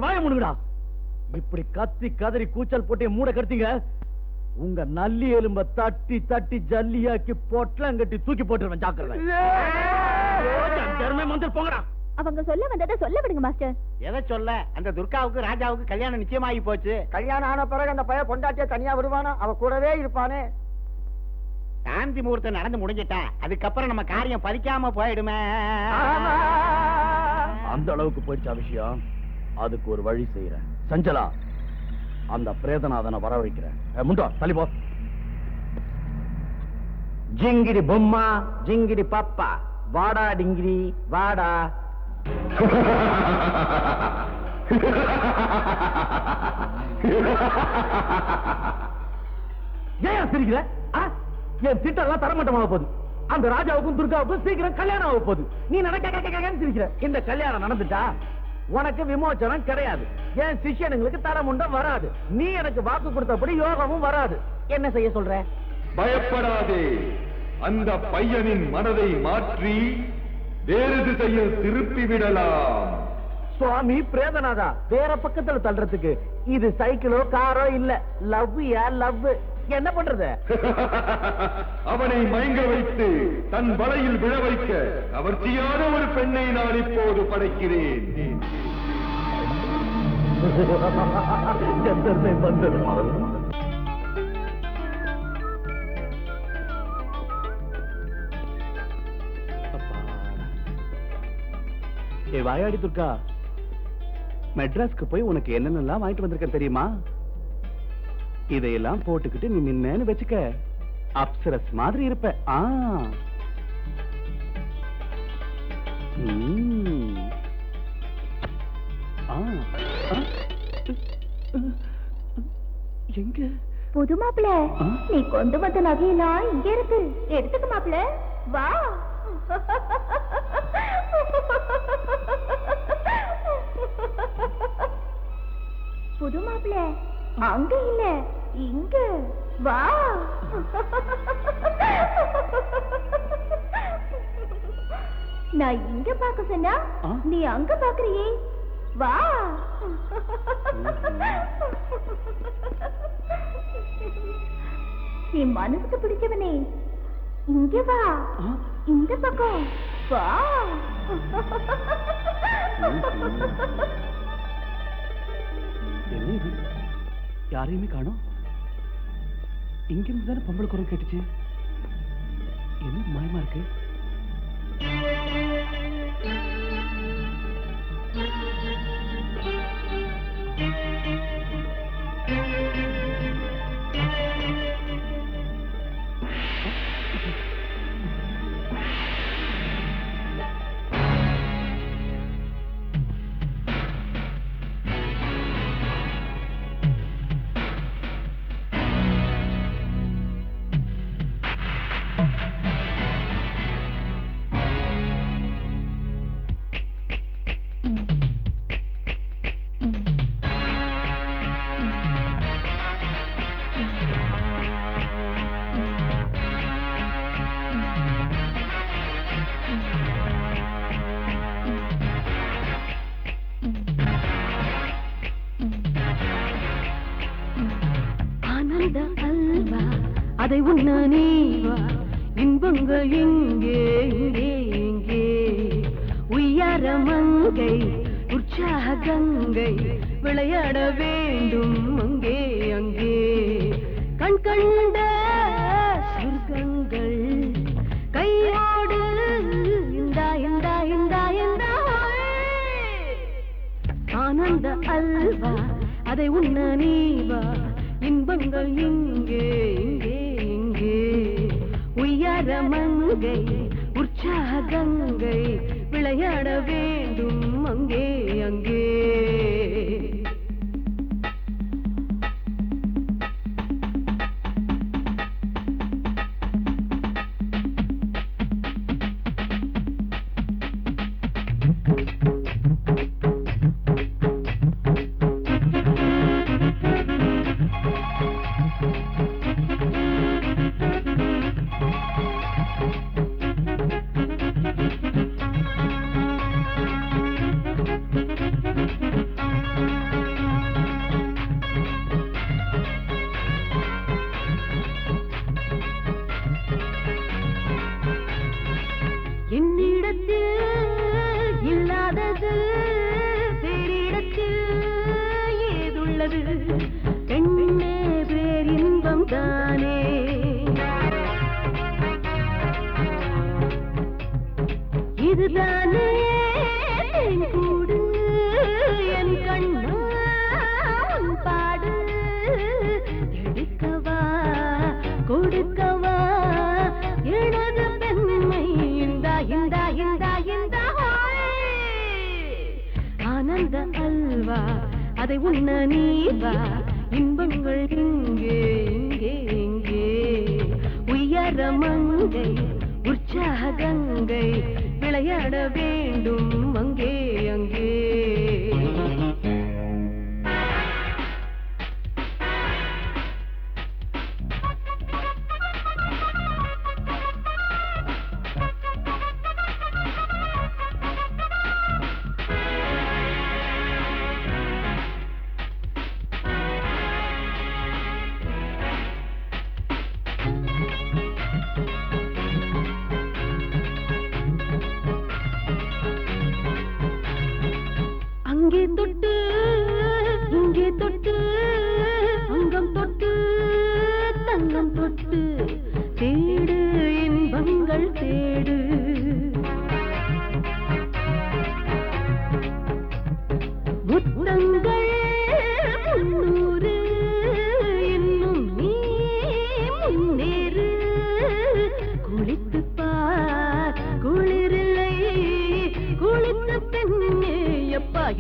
Speaker 3: வாய முடுங்கடா. இப்படி கத்தி கதறி கூச்சல் போட்டு மூட கடுத்தீங்க, உங்க நல்லி எலும்ப தட்டி தட்டி ஜல்லியாக்கி பொட்டலங்கட்டி தூக்கி போட்டுருவேன். ஜாக்கிரதை. போங்கடா.
Speaker 8: அவங்க சொல்ல வந்ததை சொல்ல விடுங்க மாஸ்டர்.
Speaker 5: எதை சொல்ல? அந்த துர்காவுக்கு ராஜாவுக்கு கல்யாணம் நிச்சயமாகி போச்சு.
Speaker 7: கல்யாணம் ஆன பிறகு அந்த பையன் பொண்டாட்டிய தனியா விடுவானா? அவ கூடவே இருப்பானே.
Speaker 5: சாந்தி முகூர்த்தம் நடந்து முடிஞ்சிட்டா, அதுக்கப்புறம் நம்ம காரியம் பறிக்காம போயிடுமே.
Speaker 2: அந்த அளவுக்கு போயிடுச்சா விஷயம்? அதுக்கு ஒரு வழி செய்யறேன். சஞ்சலா, அந்த பிரேதநாதனை வர வைக்கிறேன். முண்டா தள்ளி போ.
Speaker 3: ஜிங்கிடி பொம்மா, ஜிங்கிடி பாப்பா, வாடா டிங்கிரி வாடா. ஏன் சிரிக்கிற? என் திட்டம் தரமட்டமாக போகுது. அந்த ராஜாவுக்கும் துர்காவுக்கும் சீக்கிரம் கல்யாணம் ஆக போகுது. நீ நினைக்க சிரிக்கிற. இந்த கல்யாணம் நடந்துட்டா உனக்கு விமோச்சனம் கிடையாது. என் சிஷ்யனுங்களுக்கு தரமுண்டம் வராது. நீ எனக்கு வாக்கு கொடுத்தபடி யோகமும் வராது. என்ன செய்ய சொல்ற?
Speaker 11: பயப்படாதே. அந்த பையனின் மனதை மாற்றி வேறு திசையில் திருப்பி விடலாம்.
Speaker 3: சுவாமி பிரேதநாதா, வேற பக்கத்துல தள்ளுறதுக்கு இது சைக்கிளோ காரோ இல்ல. லவ்யா லவ். என்ன பண்றது?
Speaker 11: அவனை மயங்க வைத்து தன் வலையில் விழ வைக்க கவர்ச்சியான ஒரு பெண்ணை நான் இப்போது படைக்கிறேன்.
Speaker 2: ஏ வாயாடி துர்கா, மெட்ராஸ்க்கு போய் உனக்கு என்னென்னலாம் வாங்கிட்டு வந்திருக்கேன் தெரியுமா? இதையெல்லாம் போட்டுக்கிட்டு நீ நின்னு வச்சுக்க, அப்சரஸ் மாதிரி இருப்ப. எங்க
Speaker 6: புது மாப்பிள, நீ கொண்டு வந்த நகையெல்லாம் இங்க இருக்கு, எடுத்துக்க மாப்பிள, வா. புது மாப்பிள, அங்க இல்ல, இங்க வா. நான் இங்க பாக்க சொன்னா நீ அங்க பாக்குறியே, வா. நீ மனசுக்கு பிடிச்சவனே, இங்க வா, இந்த பக்கம் வா.
Speaker 2: என்ன இது? யாரையுமே காணோம். இங்கிருந்து தானே பொம்பளை குரல் கேட்டுச்சு. என்ன மாயமா இருக்கு?
Speaker 7: அதை உண்ண நீவா, இன்பங்கள் இங்கே இங்கே இங்கே. உய்யார மங்கை உற்சாக கங்கை விளையாட வேண்டும் அங்கே அங்கே. கண் கண்ட சொர்க்கங்கள் கையோடு இந்தா இந்தா இந்தா இந்தா. ஆனந்த அல்வா அதை உண்ண நீவா, இன்பங்கள் இங்கே இங்கே இங்கே. உய்யார மங்கை உற்சாக கங்கை விளையாட வேண்டும் அங்கே அங்கே. இதுதானே கூடு என் கண்ணான் பாடு. எடுக்கவா கொடுக்கவா எனது பெண்மை இந்தா இந்தா இந்தா இந்தா. ஆனந்த அல்வா அதை உண்ண நீவா, இன்பங்கள் இங்கே இங்கே இங்கே. உயர மங்கை உற்சாக கங்கை விளையாட வேண்டும் அங்கே அங்கே.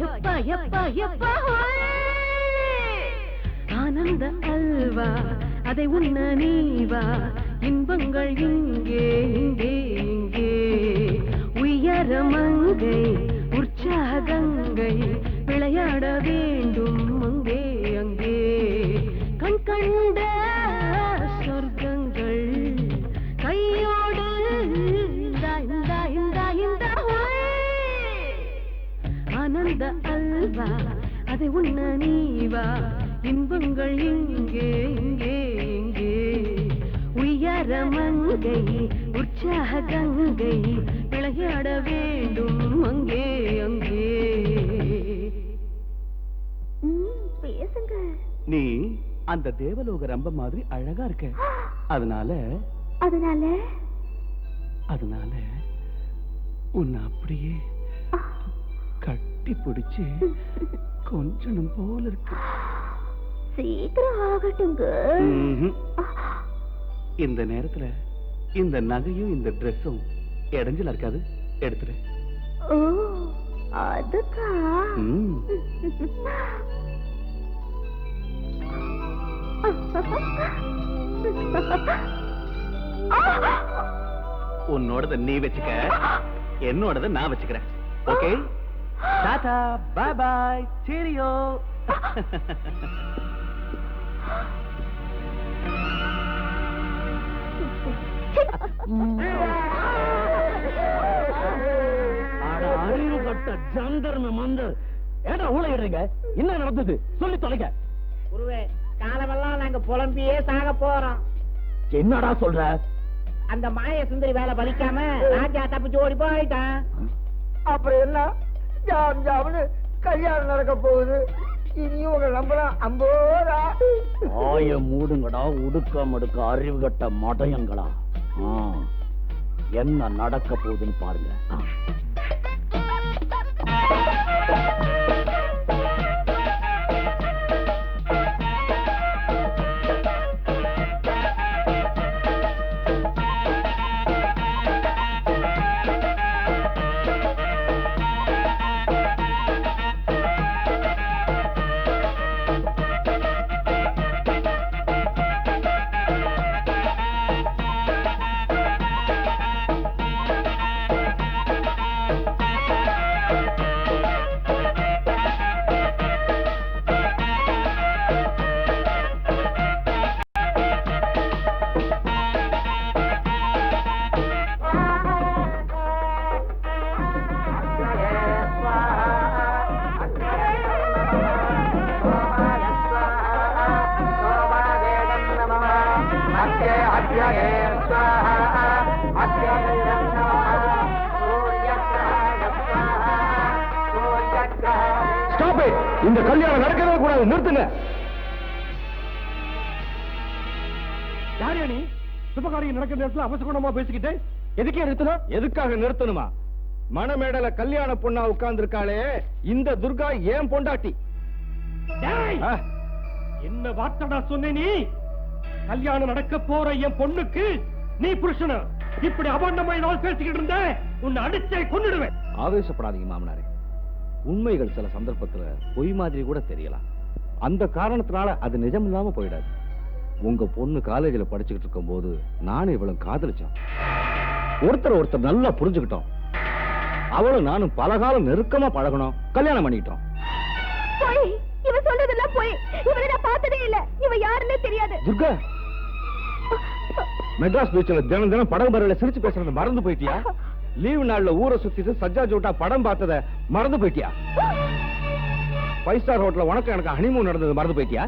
Speaker 12: எப்பா எப்பா எப்பா ஆனந்த அல்வா அதை உண்ண நீவா இன்பங்கள் இங்கே இங்கே இங்கே உயரமங்கை உற்சாகங்கை விளையாட வேண்டும் அங்கே அங்கே கண் கண்ட சொர்க்கங்கள் கையோடு ஆனந்த அல்வா அதை உண்ண நீவா இன்பங்கள் இங்கே இங்கே இங்கே உயரமங்கை உற்சாக கங்கை விளையாட வேண்டும் அங்கே அங்கே
Speaker 8: பேசுங்க.
Speaker 2: நீ அந்த தேவலோக ரம்ப மாதிரி அழகா இருக்க. அதனால
Speaker 8: அதனால
Speaker 2: அதனால உன்னை அப்படியே கட்டி பிடிச்சு கொஞ்சம் போல இருக்கு.
Speaker 8: சீக்கிரம் ஆகட்டுங்க.
Speaker 2: இந்த நேரத்துல இந்த நகையும் இந்த ட்ரெஸ்ஸும் இடைஞ்சலா இருக்காது, எடுத்துரு.
Speaker 8: ஓ அதுக்கா?
Speaker 2: உன்னோடத நீ வச்சுக்க, என்னோடத நான் வச்சுக்கிறேன். Okay, tata, bye bye, cheerio.
Speaker 3: அறிவு கட்ட ஜந்தர்ம மந்த ஏடா ஊழையிடுறீங்க? என்ன நடந்தது சொல்லி தொலைங்க.
Speaker 5: குருவே, காலமெல்லாம் நாங்க புலம்பியே சாக போறோம்.
Speaker 3: என்னடா சொல்ற?
Speaker 5: அந்த மாய சுந்தரி வேலை பலிக்காம ராஜா தப்பிச்சு ஓடி போயிட்டான்.
Speaker 7: அப்புறம் என்ன? ஜாம் ஜாம்னு கல்யாணம் நடக்க போகுது. இனியும் உங்க நம்பலாம். அம்போரா
Speaker 3: ஆய மூடுங்கடா, உடுக்க மடுக்க அறிவு கட்ட மடையங்களா. என்ன நடக்க போகுதுன்னு பாருங்க.
Speaker 9: இந்த கல்யாணம் நடக்கவே கூடாது, நிறுத்துங்க. யாரே நீ? சுபகாரியம் நடக்கிற நேரத்தில் அவசகுணமா பேசிக்கிட்டு எதுக்கே நிறுத்தணும்? எதுக்காக நிறுத்தணுமா? மணமேடல கல்யாண பொண்ணா உட்கார்ந்து இருக்காளே இந்த துர்கா ஏன் பொண்டாட்டி. என்ன வார்த்தடா சொன்ன நீ? கல்யாணம் நடக்க போற என் பொண்ணுக்கு நீ புருஷன இப்படி அபண்டமாய் பேசிக்கிட்டு இருந்த உன்னை அடிச்சே கொன்னுடுவேன்.
Speaker 13: ஆவேசப்படாதீங்க மாமனாரே. உண்மைகள் சில சந்தர்ப்பத்துல பொய் மாதிரி கூட தெரியலாம். அந்த காரணத்தினால அது நிஜம் இல்லாம போயிடாது. உங்க பொண்ணு காலேஜில் படிச்சுக்கிட்டு இருக்கும் போது நானும் இவளும் காதலிச்சோம். ஒருத்தர் நல்லா புரிஞ்சுக்கிட்டோம். அவளும் நானும் பலகாலம் நெருக்கமா பழகணும், கல்யாணம் பண்ணிக்கிட்டோம்.
Speaker 8: இவ சொல்றதெல்லாம் போய் இவரை நான் பார்த்ததே இல்ல. இவ யாருன்னே தெரியாது.
Speaker 13: துர்கா, மெட்ராஸ் பீச்சில் தினம் தினம் படம் பரவல சிரிச்சு பேசுறது மறந்து போயிட்டியா? லீவு நாள்ல ஊரை சுத்திட்டு சஜ்ஜா ஜோட்டா படம் பார்த்தத மறந்து போயிட்டியா? 5 ஸ்டார் ஹோட்டல்ல உனக்கு எனக்கு ஹனிமூன் நடந்தது மறந்து போயிட்டியா?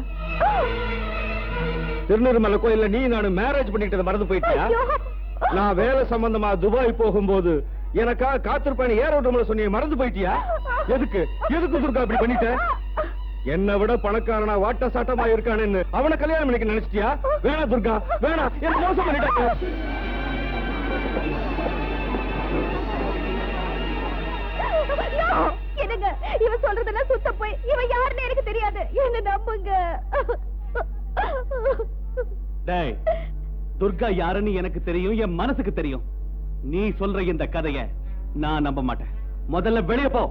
Speaker 13: திருநெல்வேலி கோயில்ல நீ நானும் மேரேஜ் பண்ணிக்கிட்டது மறந்து போயிட்டியா? நான் வேலை சம்பந்தமா துபாய் போகும்போது எனக்காக காத்திருப்பேன் ஏரோட்டம்ல சொன்னீங்க, மறந்து போயிட்டியா? எதுக்கு துர்கா அப்படி பண்ணிட்ட? என்னை விட பணக்காரனா வாட்ட சாட்டமா இருக்கானு அவனை கல்யாணம் பண்ணிக்க நினைச்சிட்டியா? வேணா துர்கா, வேணா, என்ன மோசம் பண்ணிட்டாங்க.
Speaker 8: என்னங்க இவ சொல்றதெல்லாம் சுத்த போய் இவ யாருன்னு எனக்கு தெரியாது. என்ன நம்புங்க.
Speaker 2: டேய், துர்கா யாருன்னு எனக்கு தெரியும், என் மனசுக்கு தெரியும். நீ சொல்ற இந்த கதைய நான் நம்ப மாட்டேன். முதல்ல வெளியே போ.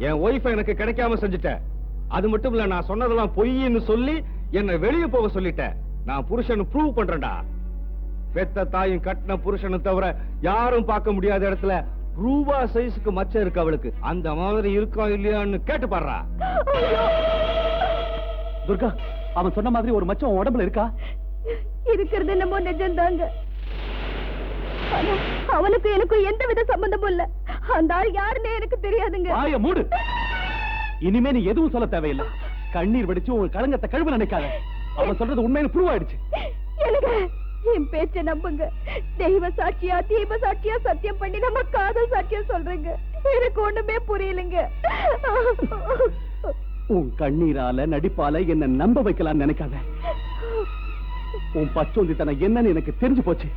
Speaker 13: என் ஒய்ஃப் எனக்கு கிடைக்காம செஞ்சுட்ட. அது மட்டும் இல்ல, நான் சொன்னதெல்லாம் பொய்ன்னு சொல்லி என்னை வெளியே போக சொல்லிட்டேன். நான் புருஷன் ப்ரூவ் பண்றேன்டா. பெத்த தாயும் கட்டின புருஷனை தவிர யாரும் பார்க்க முடியாத இடத்துல ரூபா சைஸுக்கு மச்சம் இருக்கு அவளுக்கு. அந்த மாதிரி இருக்கா இல்லையான்னு கேட்டு பாடுறா.
Speaker 2: துர்கா, அவன் சொன்ன மாதிரி ஒரு மச்சம் உடம்புல இருக்கா?
Speaker 8: இருக்கிறது என்னமோ நிஜம்தாங்க. ஆனா அவனுக்கு எனக்கும் எந்த வித சம்பந்தமும் இல்ல. அந்த ஆள் யாருன்னே எனக்கு தெரியாதுங்க.
Speaker 2: வாய மூடு. இனிமே நீ எதுவும் சொல்ல தேவையில்லை. கண்ணீர் வடிச்சு உன் களங்கத்தை கழுவ நினைக்காத. அவன் சொல்றது உண்மையில ப்ரூவ் ஆயிடுச்சு. எனக்கு என் பேச்ச நம்புங்க. தெய்வ சாட்சியா தீப சாட்சியா சத்தியம் பண்ணி நம்ம காதல் சாட்சியா சொல்றேங்க. எனக்கு ஒண்ணுமே புரியலங்க. உன் கண்ணீரால நடிப்பால என்ன நம்ப வைக்கலாம்னு நினைக்காத. உன் பச்சோந்தித்தனம் என்னன்னு எனக்கு தெரிஞ்சு போச்சு.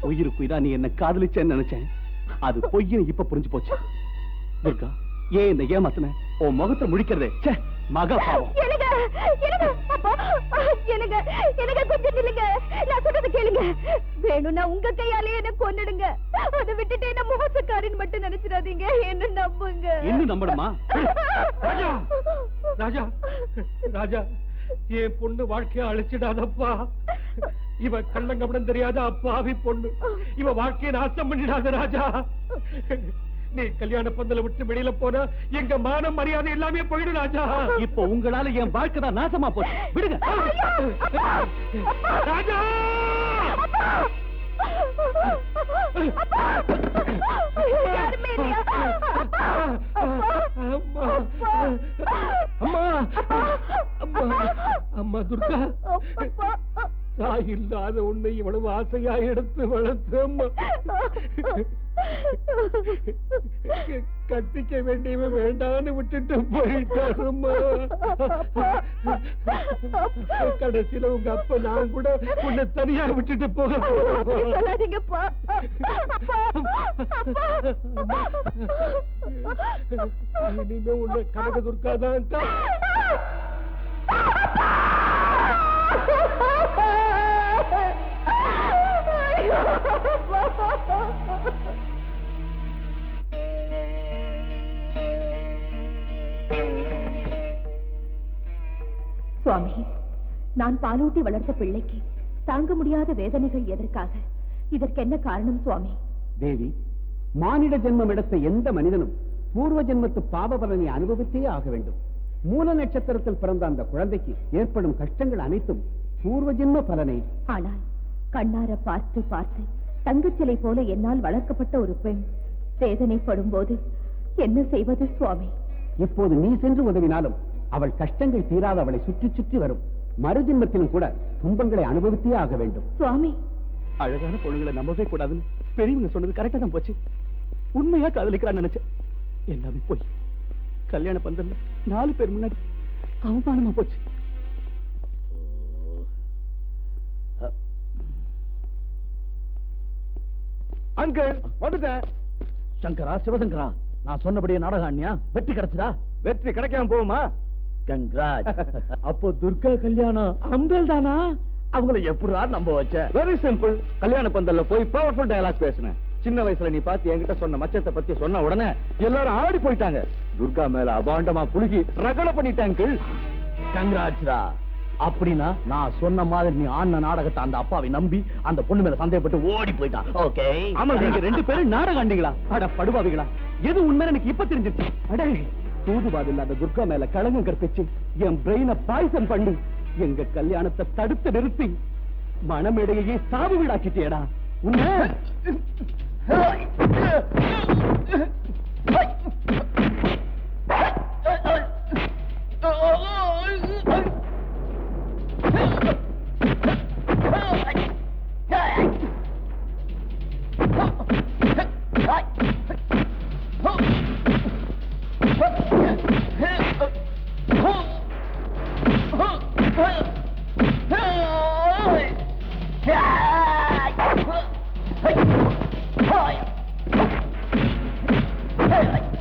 Speaker 2: உயிருக்குயிரா நீ என்ன காதலிச்சேன்னு நினைச்சேன். அது பொய்ன்னு இப்ப புரிஞ்சு போச்சு. துர்கா, ஏன் என்ன ஏமாத்துன? உன் முகத்தை முழிக்கிறதே மகா பாவம். கொஞ்சம் நில்லுங்க. நான் சொல்றது கேளுங்க. வேணும்னா உங்க கையாலே என்ன கொன்னுடுங்க. அதை விட்டுட்டு என்ன மோசக்காரின்னு மட்டும் நினைச்சிடாதீங்க. என்ன நம்புங்க. இன்னும் நம்பணுமா?
Speaker 9: ராஜா, ராஜா, ராஜா, என் பொண்ணு வாழ்க்கைய அழிச்சிடாதப்பா. இவ கள்ளங்கப்படம் தெரியாத அப்பாவி பொண்ணு. இவ வாழ்க்கையை நாசம் பண்ணிடாத ராஜா. நீ கல்யாண பந்தல விட்டு வெளியில போனா எங்க மானம் மரியாதை எல்லாமே போயிடும் ராஜா.
Speaker 2: இப்போ உங்களால என் வாழ்க்கை தான் நாசமா போச்சு. விடுங்க
Speaker 9: ராஜா. அம்மா துர்கா, தாய் இல்லாத உன்னை இவ்வளவு ஆசையா எடுத்து வளர்த்து கட்டிக்க வேண்டியவன் வேண்டான்னு விட்டுட்டு போயிட்டாருமா. கடைசியில உங்க அப்பா நான் கூட உன்னை தனியா விட்டுட்டு போக இனிமே உன்னை கனக துர்காதான்.
Speaker 6: சுவாமி, நான் பாலூட்டி வளர்த்த பிள்ளைக்கு தாங்க முடியாத வேதனைகள் எதற்காக? இதற்கு என்ன காரணம் சுவாமி?
Speaker 1: தேவி, மானிட ஜென்மம் எடுத்த எந்த மனிதனும் பூர்வ ஜென்மத்து பாவ பலனை அனுபவித்தே ஆக வேண்டும். மூல நட்சத்திரத்தில் பிறந்த அந்த குழந்தைக்கு ஏற்படும் கஷ்டங்கள் அனைத்தும் பூர்வ ஜென்ம பலனை.
Speaker 6: ஆனால் கண்ணார பார்த்து பார்த்து தங்கச்சிலை போல என்னால் வளர்க்கப்பட்ட ஒரு பெண் வேதனைப்படும் போது என்ன செய்வது சுவாமி?
Speaker 1: இப்போது நீ சென்று உதவினாலும் அவள் கஷ்டங்கள் தீராத அவளை சுற்றி சுற்றி வரும். மறுஜென்மத்திலும் கூட துன்பங்களை அனுபவித்தே ஆக வேண்டும்.
Speaker 6: சுவாமி,
Speaker 2: அழகான பொண்ணுங்களை நம்பவே கூடாதுன்னு பெரியவங்க சொன்னது கரெக்டா தான் போச்சு. உண்மையா காதலிக்கிறான்னு நினைச்சேன். எல்லாமே போய் கல்யாண பந்தல்ல 4 பேர் முன்னாடி அவமானமா போச்சு.
Speaker 9: அங்கிள் வந்துட்டேன்.
Speaker 2: சங்கரா, சிவசங்கரா, நான் சொன்னபடியே நாடகாண்யா வெற்றி கிடைச்சதா?
Speaker 9: வெற்றி கிடைக்காம போகுமா?
Speaker 2: கங்க்ராட். அப்போ துர்கா கல்யாணம் அம்பேல் தானா? அவங்களை எப்படா நம்ப வச்ச?
Speaker 13: Very simple. கல்யாண பந்தல்ல போய் பவர்ஃபுல் டயலாக் பேசினேன். சின்ன வயசுல நீ பார்த்து என்கிட்ட சொன்ன மச்சத்தை பத்தி சொன்ன உடனே எல்லாரும் ஆடி போயிட்டாங்க. துர்கா மேல அபாண்டமா புழுகி ரகலை பண்ணிட்டாங்க.
Speaker 2: கங்க்ராட்ஸ்டா. அப்படின்னா நான் சொன்ன மாதிரி நீ ஆன நாடகத்தை அந்த அப்பாவை நம்பி அந்த பொண்ணு மேல சந்தேகப்பட்டு ஓடி போயிட்டான். ஓகே. ஆமா, நீங்க 2 பேரும் நாடகம் ஆண்டீங்களா? அட படுபாவிகளா, எது உண்மை எனக்கு இப்ப தெரிஞ்சிருச்சு. அடே, தூதுவாது இல்லாத துர்கா மேல களங்கம் கற்பிச்சு என் பிரெயினை பாய்சன் பண்ணி எங்க கல்யாணத்தை தடுத்து நிறுத்தி மனமேடையே சாவு வீடாக்கிட்டேடா. உன்னை
Speaker 7: Hey!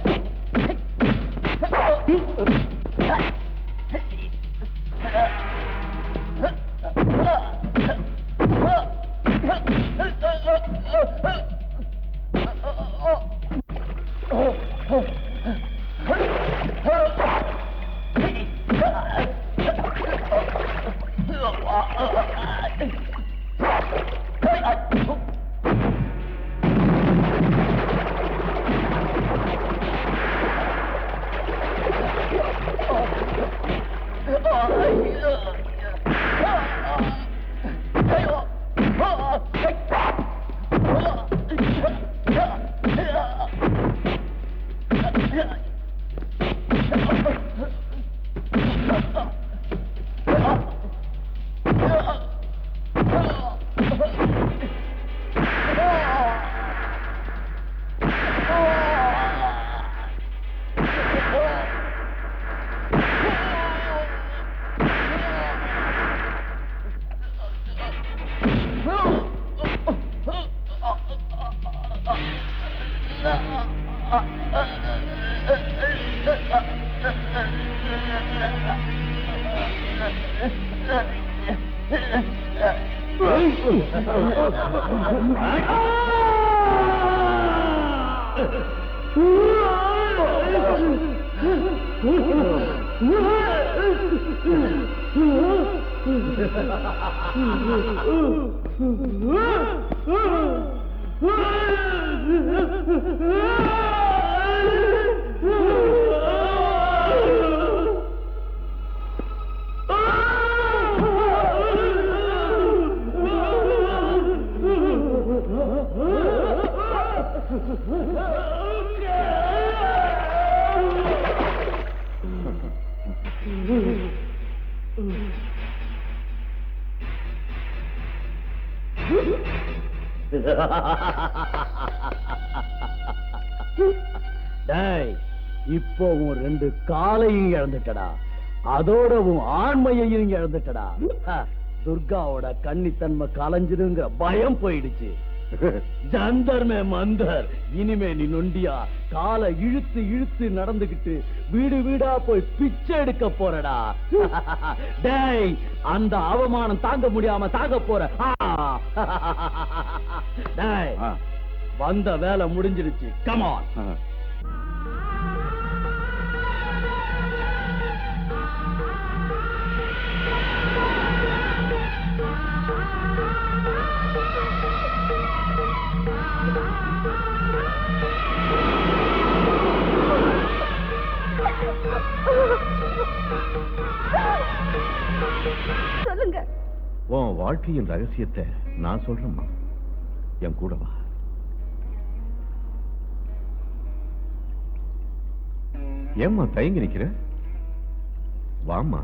Speaker 3: டேய், இப்போ உன் 2 காலையும் இழந்துட்டடா, அதோட உன் ஆண்மையையும் இழந்துட்டடா. துர்காவோட கன்னித்தன்மை கலைஞ்சிருங்கிற பயம் போயிடுச்சு. ஜந்தர்மே மந்தர், இனிமே நீ நொண்டியா காலை இழுத்து இழுத்து நடந்துகிட்டு வீடு வீடா போய் பிச்சை எடுக்க போறடா. டேய், அந்த அவமானம் தாங்க முடியாம தாங்க போற. டேய், வந்த வேலை முடிஞ்சிருச்சு. Come on.
Speaker 8: சொல்லுங்க.
Speaker 4: உன் வாழ்க்கையின் ரகசியத்தை நான் சொல்றேம்மா, என் கூட வா. ஏம்மா தயங்கி நிக்கிற? வாம்மா.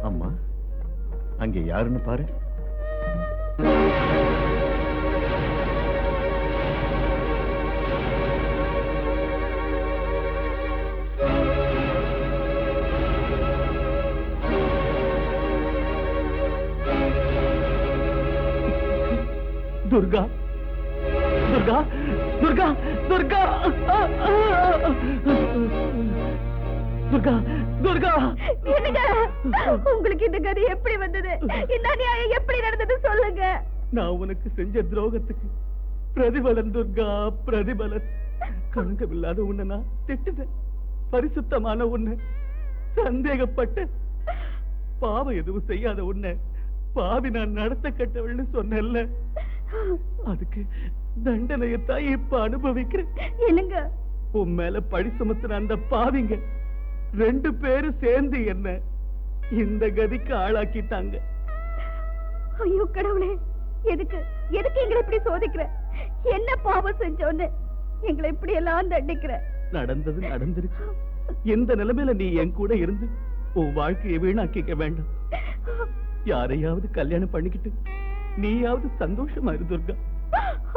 Speaker 4: அம்மா, அங்கே யாருன்னு பாரு.
Speaker 3: துர்கா, துர்கா, துர்கா, துர்கா, துர்கா, துர்கா.
Speaker 8: என்னங்க, உங்களுக்கு இந்த கதி எப்படி வந்தது? இந்த நியாயம் எப்படி நடந்தது சொல்லுங்க.
Speaker 3: நான் உனக்கு செஞ்ச துரோகத்துக்கு பிரதிபலன் துர்கா, பிரதிபலன். கணக்கமில்லாத உன்னை நான் திட்டுவேன். பரிசுத்தமான உன்னை சந்தேகப்பட்ட, பாவம் எதுவும் செய்யாத உன்னை பாவி நான் நடத்த கட்டவள்னு சொன்னேன்ல, அதுக்கு தண்டனையத்தான் இப்ப அனுபவிக்கிறேன்.
Speaker 8: என்னங்க,
Speaker 3: உன் மேல பழி சுமத்துற அந்த பாவிங்க 2 பேரும் சேர்ந்து என்ன இந்த கதிக்கு ஆளாக்கிட்டாங்க.
Speaker 8: ஐயோ கடவுளே, எதுக்கு எதுக்கு எங்களை இப்படி சோதிக்கிற? என்ன பாவம் செஞ்சோன்னு எங்களை இப்படி எல்லாம் தண்டிக்கிற?
Speaker 3: நடந்தது நடந்துருச்சு. எந்த நிலைமையில நீ என் கூட இருந்து உன் வாழ்க்கையை வீணாக்கிக்க வேண்டாம். யாரையாவது கல்யாணம் பண்ணிக்கிட்டு நீயாவது சந்தோஷமா இரு துர்கா.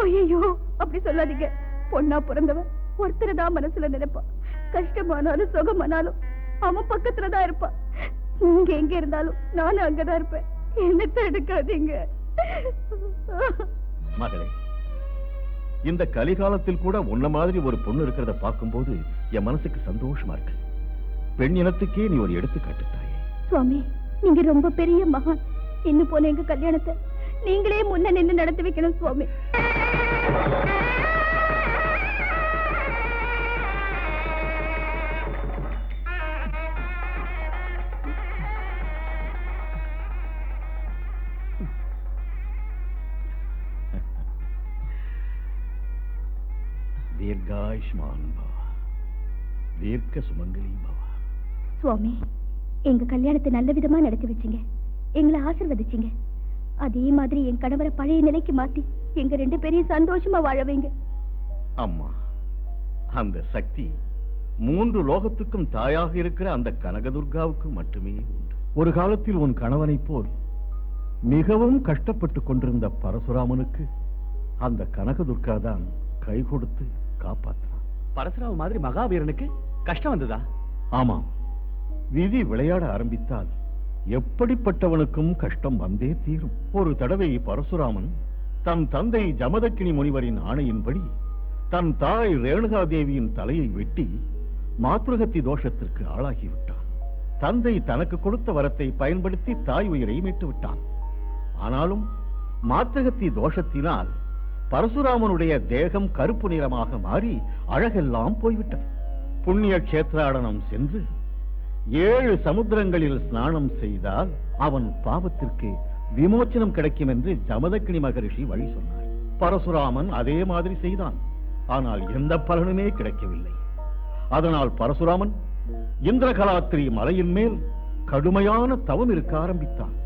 Speaker 8: ஐயோ, அப்படி சொல்லாதீங்க. பொண்ணா பிறந்தவன் ஒருத்தரதான் மனசுல நினைப்பான். கஷ்டமானாலும் சுகமானாலும் அவன் பக்கத்துலதான் இருப்பான். நீங்க எங்க இருந்தாலும் நானும் அங்கதான் இருப்பேன். என்ன தடுக்காதீங்க
Speaker 4: மகளே. இந்த கலிகாலத்தில் கூட உன்ன மாதிரி ஒரு பொண்ணு இருக்கிறத பார்க்கும்போது என் மனசுக்கு சந்தோஷமா இருக்கு. பெண் இனத்துக்கே நீ ஒரு எடுத்துக்காட்டு தாயே.
Speaker 8: சுவாமி, நீங்க ரொம்ப பெரிய மகான். இன்னும் போன எங்க கல்யாணத்தை நீங்களே முன்ன நின்று நடத்தி வைக்கணும் சுவாமி.
Speaker 4: दीर्घायुष्मान भव, தீர்க்க சுமங்கலி பவா.
Speaker 8: சுவாமி, எங்க கல்யாணத்தை நல்ல விதமா நடத்தி வச்சீங்க, எங்களை ஆசீர்வதிச்சீங்க. அதே மாதிரி என் கணவரை பழைய நிலைக்கு மாத்தி எங்க 2 பேரையும் சந்தோஷமா வாழ வைங்க.
Speaker 4: அம்மா, அந்த சக்தி 3 லோகத்துக்கும் தாயாக இருக்கிற அந்த கனகதுர்காவுக்கு மட்டுமே உண்டு. ஒரு காலத்தில் உன் கணவனைப் போல் மிகவும் கஷ்டப்பட்டு கொண்டிருந்த பரசுராமனுக்கு அந்த கனகதுர்கா தான் கை கொடுத்து காப்பாற்றினான்.
Speaker 2: பரசுராம மாதிரி மகாவீரனுக்கு கஷ்டம் வந்ததா?
Speaker 4: ஆமாம், விதி விளையாட ஆரம்பித்தால் எப்படிப்பட்டவனுக்கும் கஷ்டம் வந்தே தீரும். ஒரு தடவை பரசுராமன் தன் தந்தை ஜமதக்கினி முனிவரின் ஆணையின்படி தன் தாய் ரேணுகா தேவியின் தலையை வெட்டி மாத்ருகத்தி தோஷத்திற்கு ஆளாகிவிட்டான். தந்தை தனக்கு கொடுத்த வரத்தை பயன்படுத்தி தாய் உயிரை மீட்டு விட்டான். ஆனாலும் மாத்ருகத்தி தோஷத்தினால் பரசுராமனுடைய தேகம் கருப்பு நிறமாக மாறி அழகெல்லாம் போய்விட்டது. புண்ணிய கஷேத்ராடனம் சென்று 7 சமுத்திரங்களில் ஸ்நானம் செய்தால் அவன் பாவத்திற்கு விமோச்சனம் கிடைக்கும் என்று ஜமதக்கினி மகரிஷி வழி சொன்னார். பரசுராமன் அதே மாதிரி செய்தான். ஆனால் எந்த பலனுமே கிடைக்கவில்லை. அதனால் பரசுராமன் இந்திரகலாத்திரி மலையின் மேல் கடுமையான தவம் இருக்க ஆரம்பித்தான்.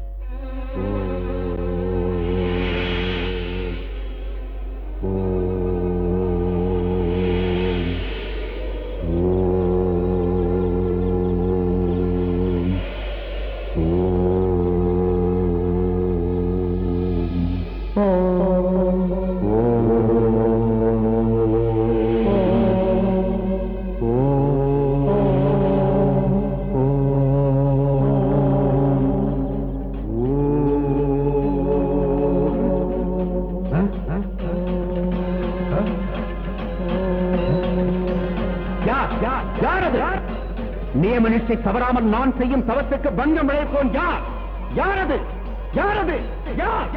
Speaker 5: நியம நிஷ்டை தவறாமல் நான் செய்யும் தவத்துக்கு பங்கம் விளைவிப்போம் யார்? யாரது? யாரது? யார்?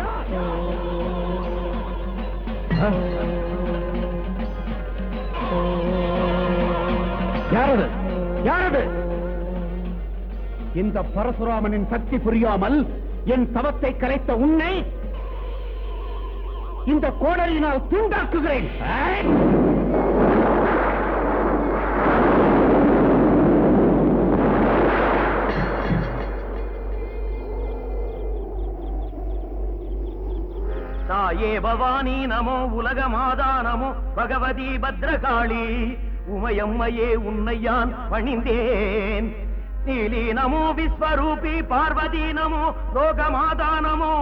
Speaker 5: யாரது? யாரது? இந்த பரசுராமனின் சக்தி புரியாமல் என் தவத்தை கலைத்த உன்னை இந்த கோடரியினால் தூண்டாக்குகிறேன்.
Speaker 2: தாயே பவானி நமோ, உலக மாதா நமோ, பகவதி பத்ரகாளி உமையம்மையே உன்னை யான் பணிந்தேன். நீலி நமோ, விஸ்வரூபி பார்வதி நமோ, லோகமாதா நமோ,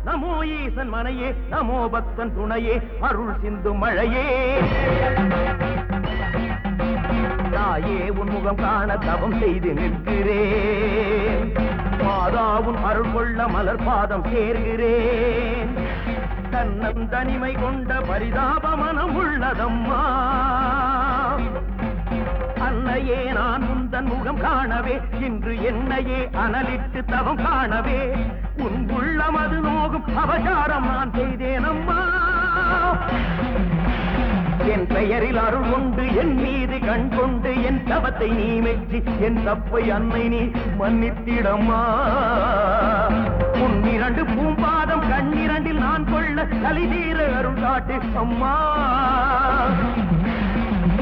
Speaker 2: நமோ ஈசன் மனையே, நமோ பக்தன் துணையே, அருள் சிந்து மழையே. தாயே உன் முகம் காண தவம் செய்து நிற்கிறேன். மாதா உன் அருள் கொள்ள மலர் பாதம் சேர்கிறேன். தன்னம் தனிமை கொண்ட பரிதாப மனம் உள்ளதம்மா. அன்னையே நான் உந்தன் முகம் காணவே, இன்று என்னையே அனலிட்டு தவம் காணவே, உன் உள்ளம் அது நோகும் அபசாரம் நான் செய்தேன் அம்மா. என் பெயரில் அருள் கொண்டு என் மீது கண் கொண்டு என் தவத்தை நீ மெச்சி என் தப்பை அன்னை நீ மன்னித்திடம்மா. உன் 2 பூம்பாதம் கண்ணிரண்டில் நான் கொள்ள கலிதீர அருள் காட்டு அம்மா.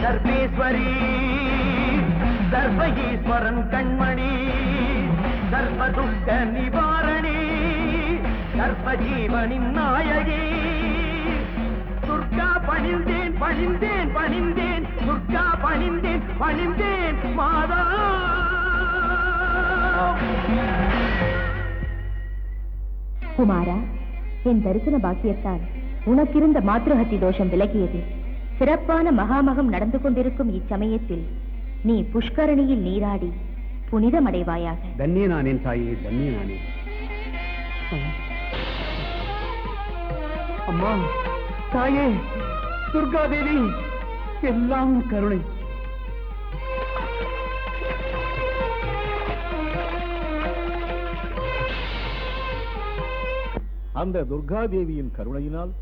Speaker 2: சர்வேஸ்வரி சர்வ ஈஸ்வரன் கண்மணி, சர்வ துக்க நிவாரணி, சர்வ ஜீவனின் நாயகி. துர்கா பணிந்தேன் பணிந்தேன் பணிந்தேன், துர்கா பணிந்தேன் பணிந்தேன் மாதா.
Speaker 6: குமாரா, என் தரிசன பாக்கியத்தால் உனக்கிருந்த மாத்ருஹத்தி தோஷம் விலகியது. சிறப்பான மகாமகம் நடந்து கொண்டிருக்கும் இச்சமயத்தில் நீ புஷ்கரணியில் நீராடி புனிதமடைவாயாக.
Speaker 1: தன்யனானேன் தாயே, தன்யனானேன்.
Speaker 5: அம்மா, தாயே, துர்காதேவி, எல்லாம் கருணை.
Speaker 4: அந்த துர்காதேவியின் கருணையினால்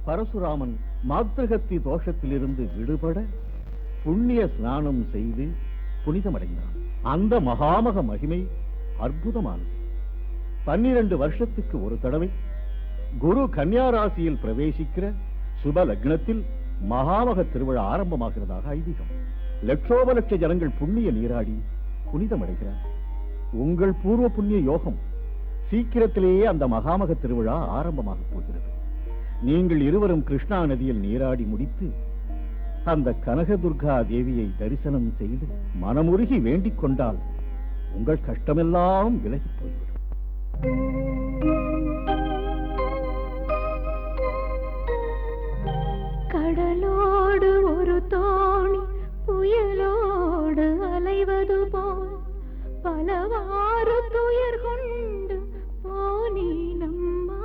Speaker 4: பரசுராமன் மாத்ருகத்தி தோஷத்திலிருந்து விடுபட புண்ணிய ஸ்நானம் செய்து புனிதமடைந்தான். அந்த மகாமக மகிமை அற்புதமானது. 12 வருஷத்துக்கு ஒரு தடவை குரு கன்னியா ராசியில் பிரவேசிக்கிற சுப லக்னத்தில் மகாமக திருவிழா ஆரம்பமாகிறதாக ஐதீகம். லட்சோப லட்ச ஜனங்கள் புண்ணிய நீராடி புனிதமடைகிறார். உங்கள் பூர்வ புண்ணிய யோகம் சீக்கிரத்திலேயே அந்த மகாமக திருவிழா ஆரம்பமாக போகிறது. நீங்கள் இருவரும் கிருஷ்ணா நதியில் நீராடி முடித்து அந்த கனகதுர்கா தேவியை தரிசனம் செய்து மனமுருகி வேண்டிக் கொண்டால் உங்கள் கஷ்டமெல்லாம் விலகி போய்விடும்.
Speaker 12: கடலோடு ஒரு தோணி புயலோடு அலைவது போல் பலவாறு துயர் கொண்டு போனீனம்மா.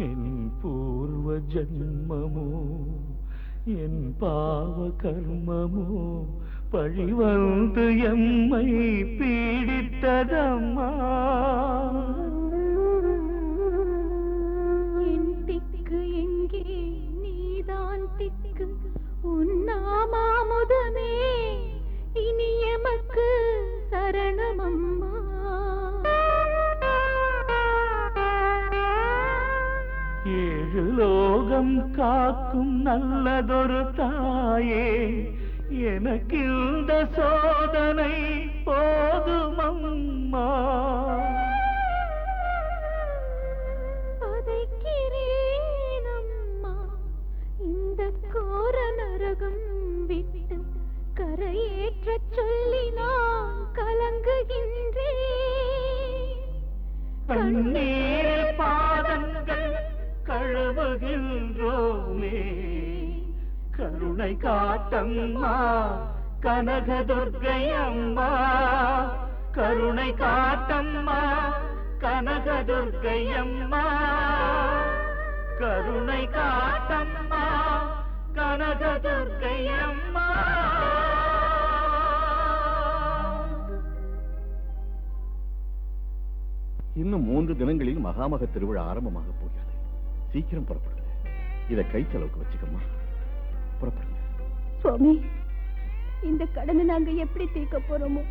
Speaker 2: என் பூர்வ ஜன்மமோ என் பாவ கர்மமோ பழி வந்து எம்மை பீடித்ததம்மா.
Speaker 12: என் திக்கு எங்கே நீதான் திக்கு உன்னாமாமுதமே இனி எமக்கு சரணமம்மா.
Speaker 2: ஏழு லோகம் காக்கும் நல்லதொரு தாயே, எனக்கு இந்த சோதனை போதுமம்மா.
Speaker 12: பதைக்கிறேனம்மா இந்த கோர நரகம் விட்டு கரையேற்ற சொல்லி நான் கலங்குகின்றேன்.
Speaker 2: கண்ணீர் பாதங்கள் கழுவுகின்றோமே, கருணை காட்டம்மா கனகதுர்க்கை அம்மா. கருணை காட்டம்மா கனகதுர்க்கை அம்மா. கருணை காட்டம்மா கனகதுர்க்கை அம்மா.
Speaker 4: இன்னும் 3 தினங்களில் மகாமக திருவிழா ஆரம்பமாக போகிறது. சீக்கிரம் புறப்படுங்க. இதை கை செலவுக்கு வச்சுக்கம்மா. புறப்படுங்க.
Speaker 8: சுவாமி, இந்த கடனை நாங்க எப்படி தீர்க்க போறோமோ?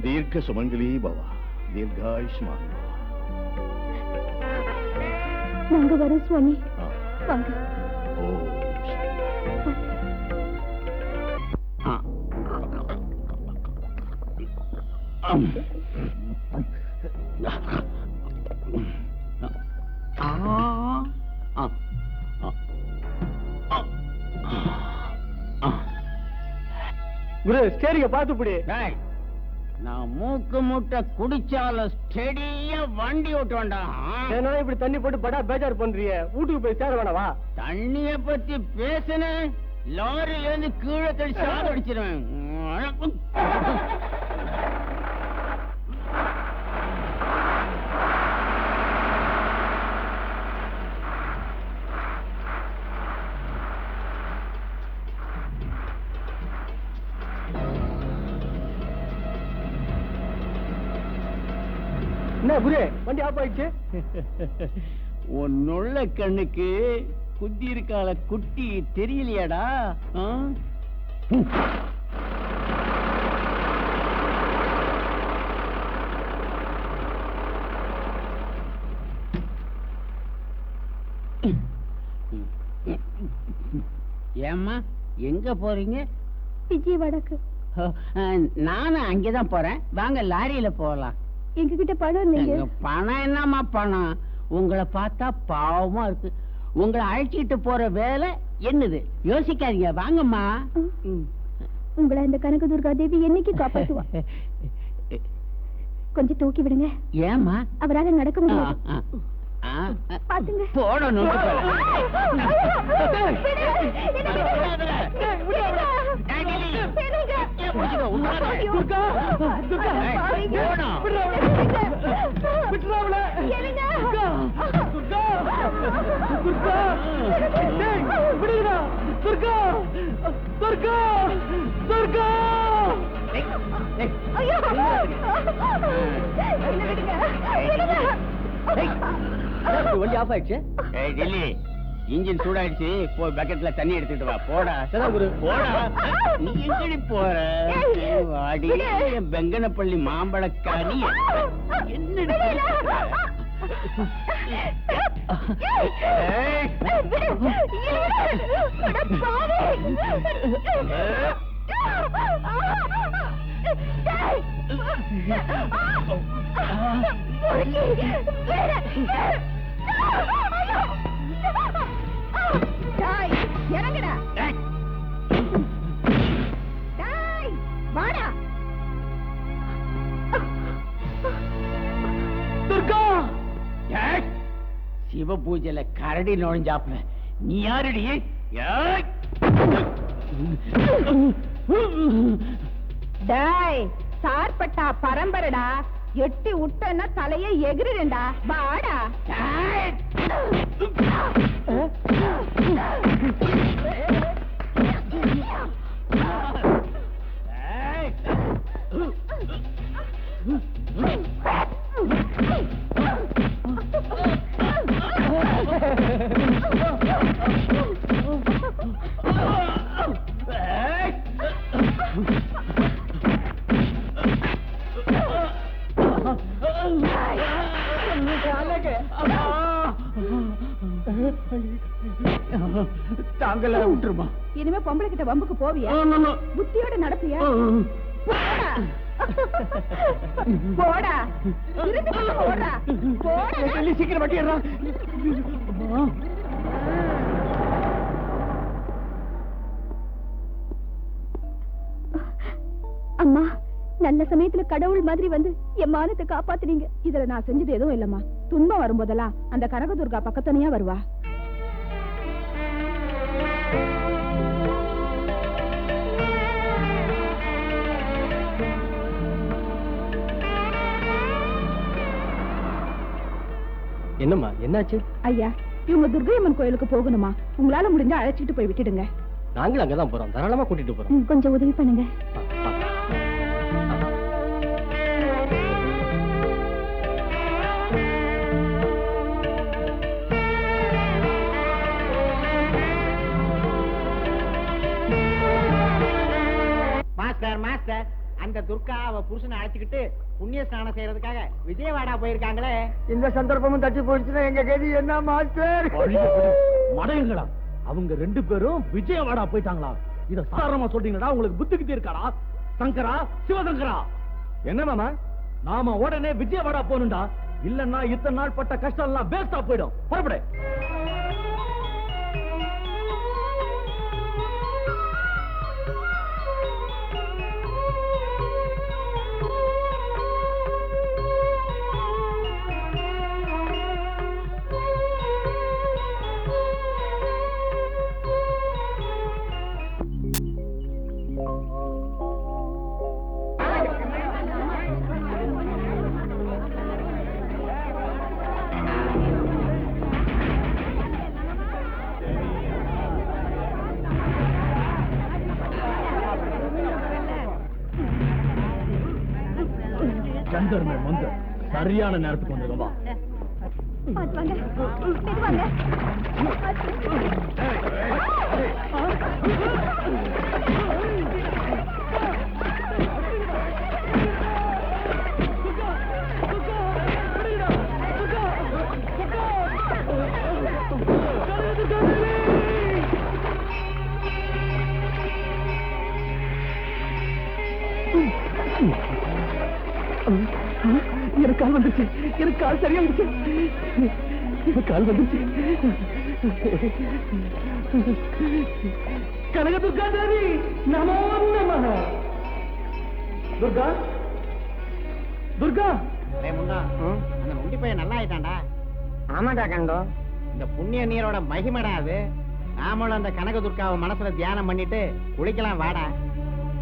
Speaker 4: தீர்க்க சுமங்கலி பவா, தீர்காயுஷ்மான் பவா.
Speaker 8: நாங்க வரோம் சுவாமி. வாங்க.
Speaker 3: குரு, ஸ்டேரிங்க பாத்துப்படி.
Speaker 5: நான் மூக்கு முட்டை குடிச்சாலும் ஸ்டெடியா வண்டி ஓட்டுவேன்டா.
Speaker 3: என்னால இப்படி தண்ணி போட்டு படா பேஜார் பண்றிய? வீட்டுக்கு போய் சேர வேணவா?
Speaker 5: தண்ணிய பத்தி பேசுனேன், லாரியில இருந்து கீழே தள்ளி சாக அடிச்சிருவேன்.
Speaker 3: என்ன குரு, வண்டி ஆஃப் ஆயிடுச்சு?
Speaker 5: உன்னுள்ள கண்ணுக்கு குத்தி இருக்கால குட்டி தெரியலையாடா? ஏம்மா எங்க போறீங்க?
Speaker 8: விஜயவாடாக்கு.
Speaker 5: நானும் அங்கேதான் போறேன். வாங்க லாரியில போகலாம்.
Speaker 8: எங்ககிட்ட பணம் இல்லைங்க.
Speaker 5: பணம் என்னம்மா பணம்? உங்களை பார்த்தா பாவமா இருக்கு. உங்களை அழைச்சிட்டு போற வேலை என்னது? யோசிக்காதீங்க, வாங்கம்மா.
Speaker 8: உங்களை இந்த கனகதுர்கா தேவி என்னைக்கு காப்பாத்துவா? கொஞ்சம் தூக்கி விடுங்க.
Speaker 5: ஏம்மா?
Speaker 8: அவரால நடக்க முடியாது. பாத்துங்க.
Speaker 5: போடணும்.
Speaker 3: வண்டி ஆஃப் ஆயிடுச்சு.
Speaker 5: இன்ஜின் சூடாயிடுச்சு. போய் பக்கெட்ல தண்ணி எடுத்துட்டு வா. போடா. போடா. நீ எங்கடி போற? வாடி பெங்கனப்பள்ளி மாம்பழக்காரி. என்ன
Speaker 8: இறங்கடா. வாடா.
Speaker 10: துர்கா, சிவ பூஜையில கரடி நுழைஞ்சாப்ல நீ யாருடி?
Speaker 8: டேய், சார்பட்டா பரம்பரடா. எட்டி விட்டன்னா தலையை எகிரிடா. வாடா.
Speaker 10: தாங்கள விட்டுருமா?
Speaker 8: இனிமே பொம்பளை கிட்ட வம்புக்கு போவியா? புத்தியோட நடப்பியா? போடா. போடா.
Speaker 10: சீக்கிரம் வட்டிடுறா.
Speaker 8: அம்மா, நல்ல சமயத்துல கடவுள் மாதிரி வந்து என் மானத்தை காப்பாத்துனீங்க. இதுல நான் செஞ்சது எதுவும் இல்லம்மா. துன்பம் வரும்போதெல்லாம் அந்த கனகதுர்கா பக்கத்தனையா வருவா.
Speaker 9: என்னம்மா, என்னாச்சு?
Speaker 8: ஐயா, இவங்க துர்கையம்மன் கோயிலுக்கு போகணுமா? உங்களால முடிஞ்சா அழைச்சிட்டு போய் விட்டுடுங்க.
Speaker 9: நாங்களும் அங்கதான் போறோம், தாராளமா கூட்டிட்டு போறோம்.
Speaker 8: கொஞ்சம் உதவி பண்ணுங்க.
Speaker 5: மாஸ்டர் மாஸ்டர், அந்த துர்கா அவ புருஷனை அழைச்சுக்கிட்டு புண்ணிய ஸ்நானம் செய்யறதுக்காக விஜயவாடா போயிருக்காங்களே.
Speaker 7: இந்த சந்தர்ப்பமும் தட்டி போயிடுச்சுன்னா எங்க கதி என்ன மாஸ்டர்?
Speaker 2: மடையங்களா, அவங்க 2 பேரும் விஜயவாடா போயிட்டாங்களா? இத சாதாரணமா சொல்றீங்களா? உங்களுக்கு புத்திக்கு இருக்காடா? சங்கரா, சிவசங்கரா, என்ன மாமா? நாம உடனே விஜயவாடா போகணும்டா. இல்லன்னா இத்தனை நாள் பட்ட கஷ்டம் எல்லாம் வேஸ்டா போயிடும். புறப்படு. சந்தர்மே வந்து சரியான நேரத்துக்கு வந்துருங்க. வா.
Speaker 7: எனக்கு கால் வந்துருச்சு. எனக்கு கால் சரியாயிடுச்சு. கால் வந்துருச்சு. கனகதுர்கா தேவி நமோ நமः. துர்கா, துர்கா.
Speaker 5: முன்னா, அந்த நொண்டி பையன் நல்லா ஆயிட்டான்டா. ஆமாடா கண்டோ, இந்த புண்ணிய நீரோட மகிமடா அது. நாமளும் அந்த கனகதுர்காவை மனசுல தியானம் பண்ணிட்டு குளிக்கலாம் வாடா.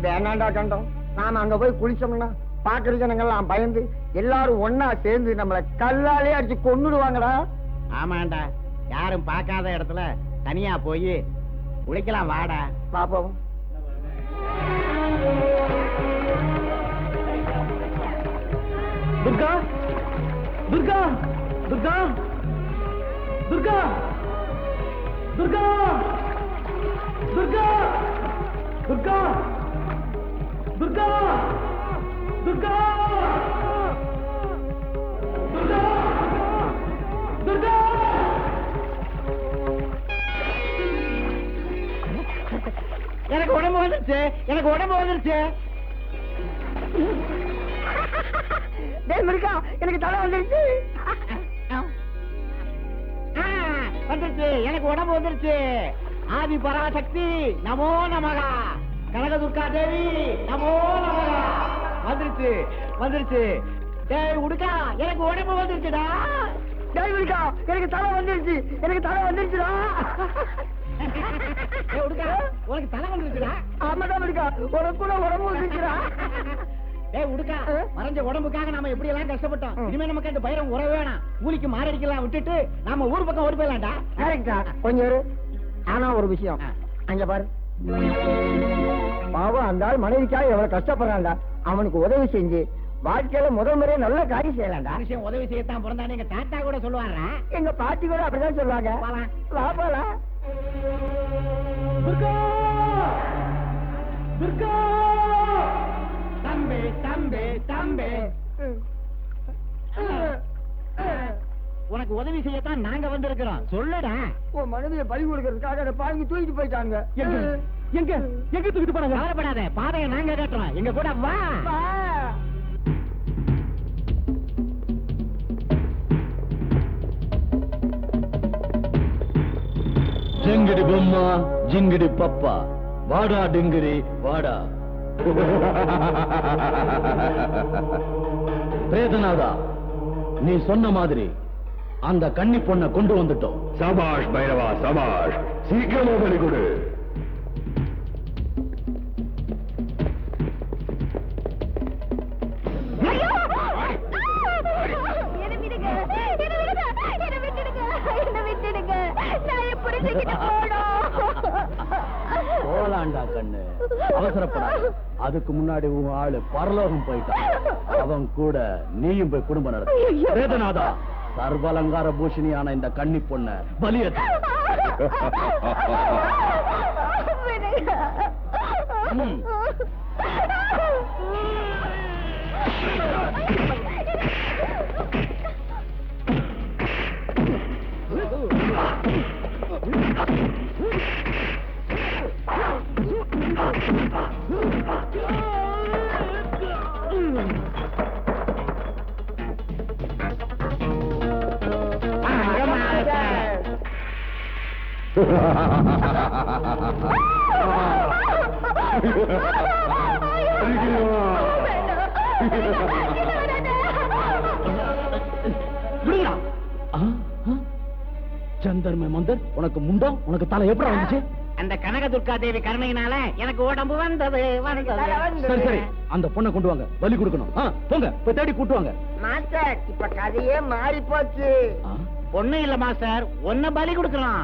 Speaker 7: வேணாண்டா கண்டோம், நாம அங்க போய் குளிச்சோம்னா பாக்குற ஜனங்கள்லாம் பயந்து எல்லாரும் ஒன்னா சேர்ந்து நம்மள கல்லாலே அடிச்சு கொன்னுடுவாங்கடா.
Speaker 5: ஆமாண்டா, யாரும் பார்க்காத இடத்துல தனியா போய் குளிக்கலாம் வாடா.
Speaker 7: பாப்போம்.
Speaker 2: துர்கா, துர்கா, துர்கா, துர்கா, துர்கா, துர்கா, துர்கா, துர்கா, துர்கா, துர்கா, துர்கா.
Speaker 5: எனக்கு உடம்பு வந்துருச்சு, எனக்கு உடம்பு வந்துருச்சு.
Speaker 7: டேய் முருகா, எனக்கு தலை வந்துருச்சு.
Speaker 5: வந்துருச்சு, எனக்கு உடம்பு வந்துருச்சு. ஆதி பராசக்தி நமோ நமகா, கனகதுர்கா தேவி நமோ நமகா. வந்துருச்சு வந்துருச்சு. டேய் உடுக்கா, எனக்கு உடம்பு வந்துருச்சுடா.
Speaker 7: டேய் முருகா, எனக்கு தலை வந்துருச்சு, எனக்கு தலை வந்துருச்சுடா.
Speaker 5: உடுக்கா, உனக்கு தலை வந்துருச்சுடா.
Speaker 7: ஆமாடா முருகா, உனக்கு கூட உடம்பு வந்துருச்சுடா.
Speaker 5: டேய் உடுக்கா, மறைஞ்ச உடம்புக்காக நாம எப்படி எல்லாம் கஷ்டப்பட்டோம். இனிமே நமக்கு அந்த பயிரம் உறவே வேணாம். கூலிக்கு மாரடிக்கலாம் விட்டுட்டு நாம ஊர் பக்கம் ஓடி போயிடலாம்டா.
Speaker 7: கரெக்டா, கொஞ்சம் இரு. ஆனா ஒரு விஷயம், அங்க பாரு, பாவம் அந்த ஆள் மனைவிக்காக எவ்வளவு கஷ்டப்படுறான்டா. அவனுக்கு உதவி செஞ்சு வாழ்க்கையில முதல் முறையே நல்ல காரியம் செய்யலாம்டா.
Speaker 5: மனுஷன் உதவி செய்யத்தான் பிறந்தானே எங்க தாத்தா கூட சொல்லுவாரா.
Speaker 7: எங்க பாட்டி கூட அப்படிதான் சொல்லுவாங்க. வா போலாம்.
Speaker 5: துர்கா துர்கா, தம்பி தம்பி தம்பி, உனக்கு உதவி செய்யத்தான் நாங்க வந்திருக்கிறோம். சொல்லுடா.
Speaker 7: உன் மனைவியை பலி கொடுக்கறதுக்காக அதை பாருங்க தூக்கிட்டு போயிட்டாங்க.
Speaker 5: எங்க எங்க எங்க தூக்கிட்டு போனாங்க? கவலைப்படாத, பாதையை நாங்க கேட்டுறோம். எங்க கூட வா.
Speaker 2: ஜெங்கடி பொம்மா ஜிங்கடி பப்பா, வாடா டிங்கிரி வாடா. பிரேதநாதா, நீ சொன்ன மாதிரி அந்த கன்னி பொண்ணை கொண்டு வந்துட்டோம்.
Speaker 11: சபாஷ் பைரவா சபாஷ், சீக்கிரமா பலி கொடு.
Speaker 2: போலாண்டா கண்ணு, அவசரப்படாத. அதுக்கு முன்னாடி உன் ஆளு பரலோகம் போயிட்டான். அவன் கூட நீயும் போய் குடும்பம் நடத்த. வேதநாதா, சர்வலங்கார பூஷணியான இந்த கன்னி பொண்ண பலியேற்று. சந்தர்மே மந்தர், உனக்கு முண்டம், உனக்கு தலை எப்படி வந்துச்சு?
Speaker 5: அந்த கனகதுர்கா தேவி கருணையினால எனக்கு உடம்பு வந்தது.
Speaker 2: சரி சரி, அந்த பொண்ணை கொண்டு வாங்க, பலி கொடுக்கணும். போங்க, போய் தேடி கூட்டு வாங்க.
Speaker 7: மாஸ்டர், இப்ப கதையே மாறி போச்சு.
Speaker 5: பொண்ணு இல்ல மாஸ்டர், ஒன்ன பலி கொடுக்கலாம்.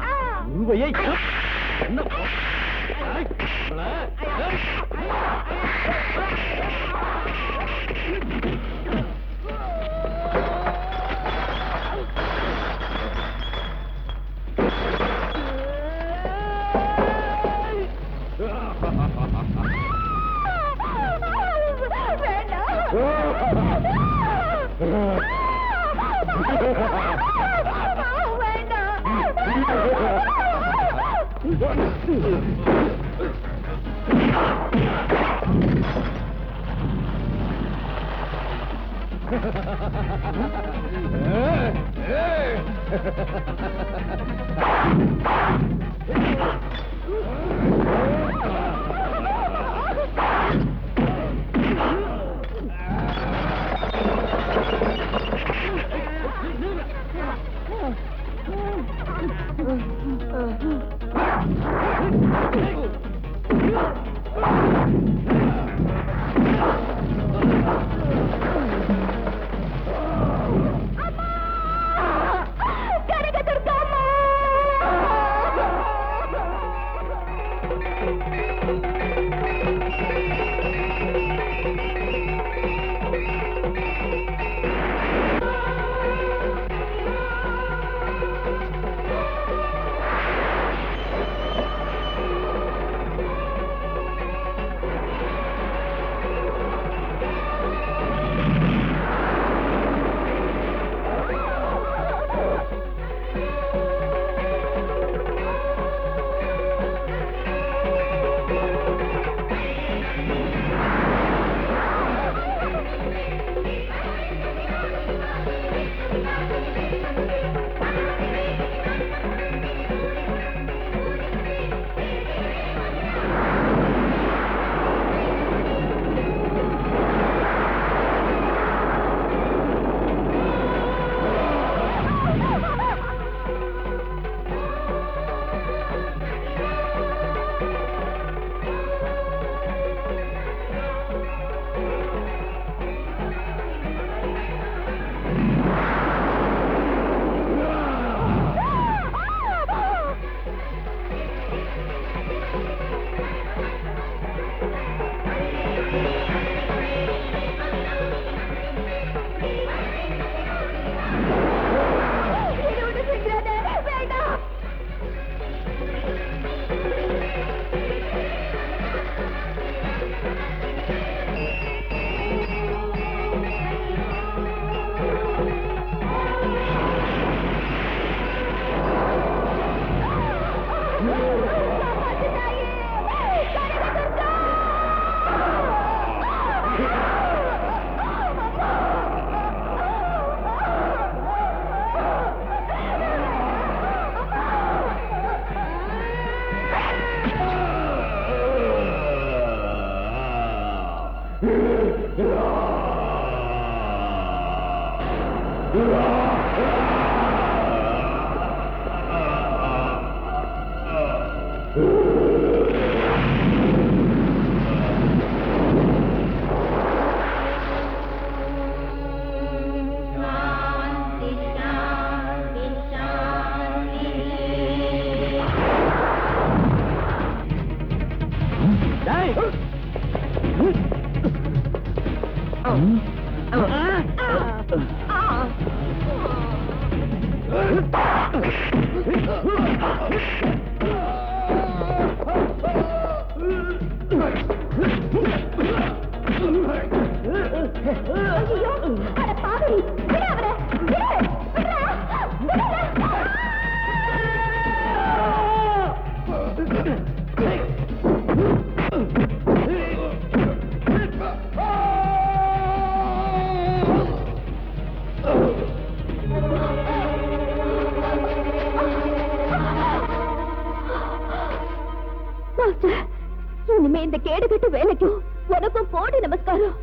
Speaker 8: இனிமே இந்த கேடு கட்டு வேலைக்கும் உனக்கும் கோடி நமஸ்காரம்.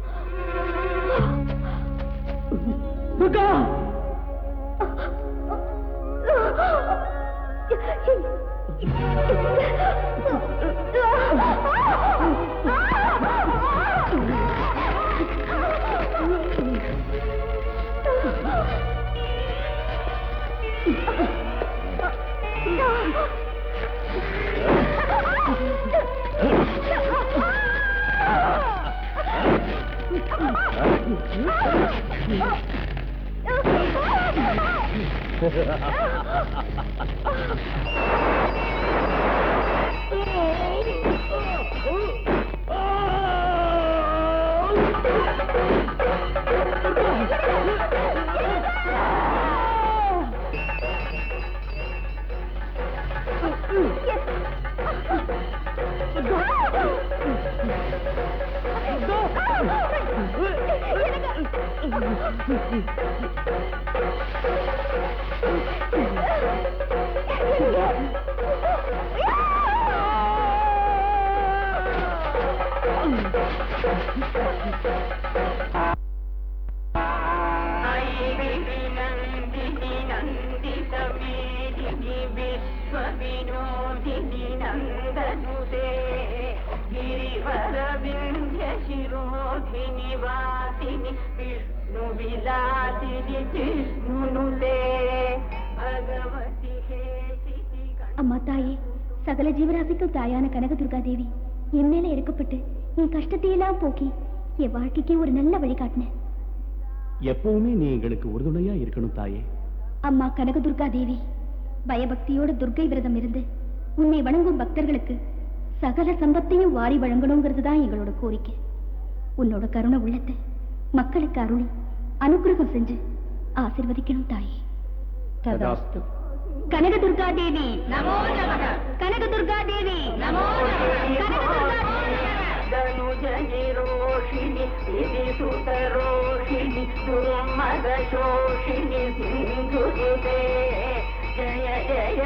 Speaker 8: அம்மா தாயே, சகல ஜீவராசிக்கும் தாயான கனகதுர்கா தேவி என் மேல இறக்கப்பட்டு என் கஷ்டத்தையெல்லாம் போக்கி என் வாழ்க்கைக்கு ஒரு நல்ல வழி காட்டின.
Speaker 2: எப்பவுமே நீ எங்களுக்கு உறுதுணையா இருக்கணும் தாயே.
Speaker 8: அம்மா கனகதுர்கா தேவி, பயபக்தியோட துர்க்கை விரதம் இருந்து உன்னை வணங்கும் பக்தர்களுக்கு சகல சம்பத்தையும் வாரி வழங்கணுங்கிறது தான் எங்களோட கோரிக்கை. உன்னோட கருணை உள்ளத்தை மக்களுக்கு அருளி அனுகிரகம் செஞ்சு ஆசீர்வதிக்கணும் தாயே.
Speaker 6: ததாஸ்து.
Speaker 8: கனகதுர்கா தேவி நமோ நமः. கனகதுர்கா தேவி நமோ நமः.
Speaker 12: ரோஷிணி சிதி சுதரோஷிணி துர்மத சோஷிணி சிந்து ஜய ஜய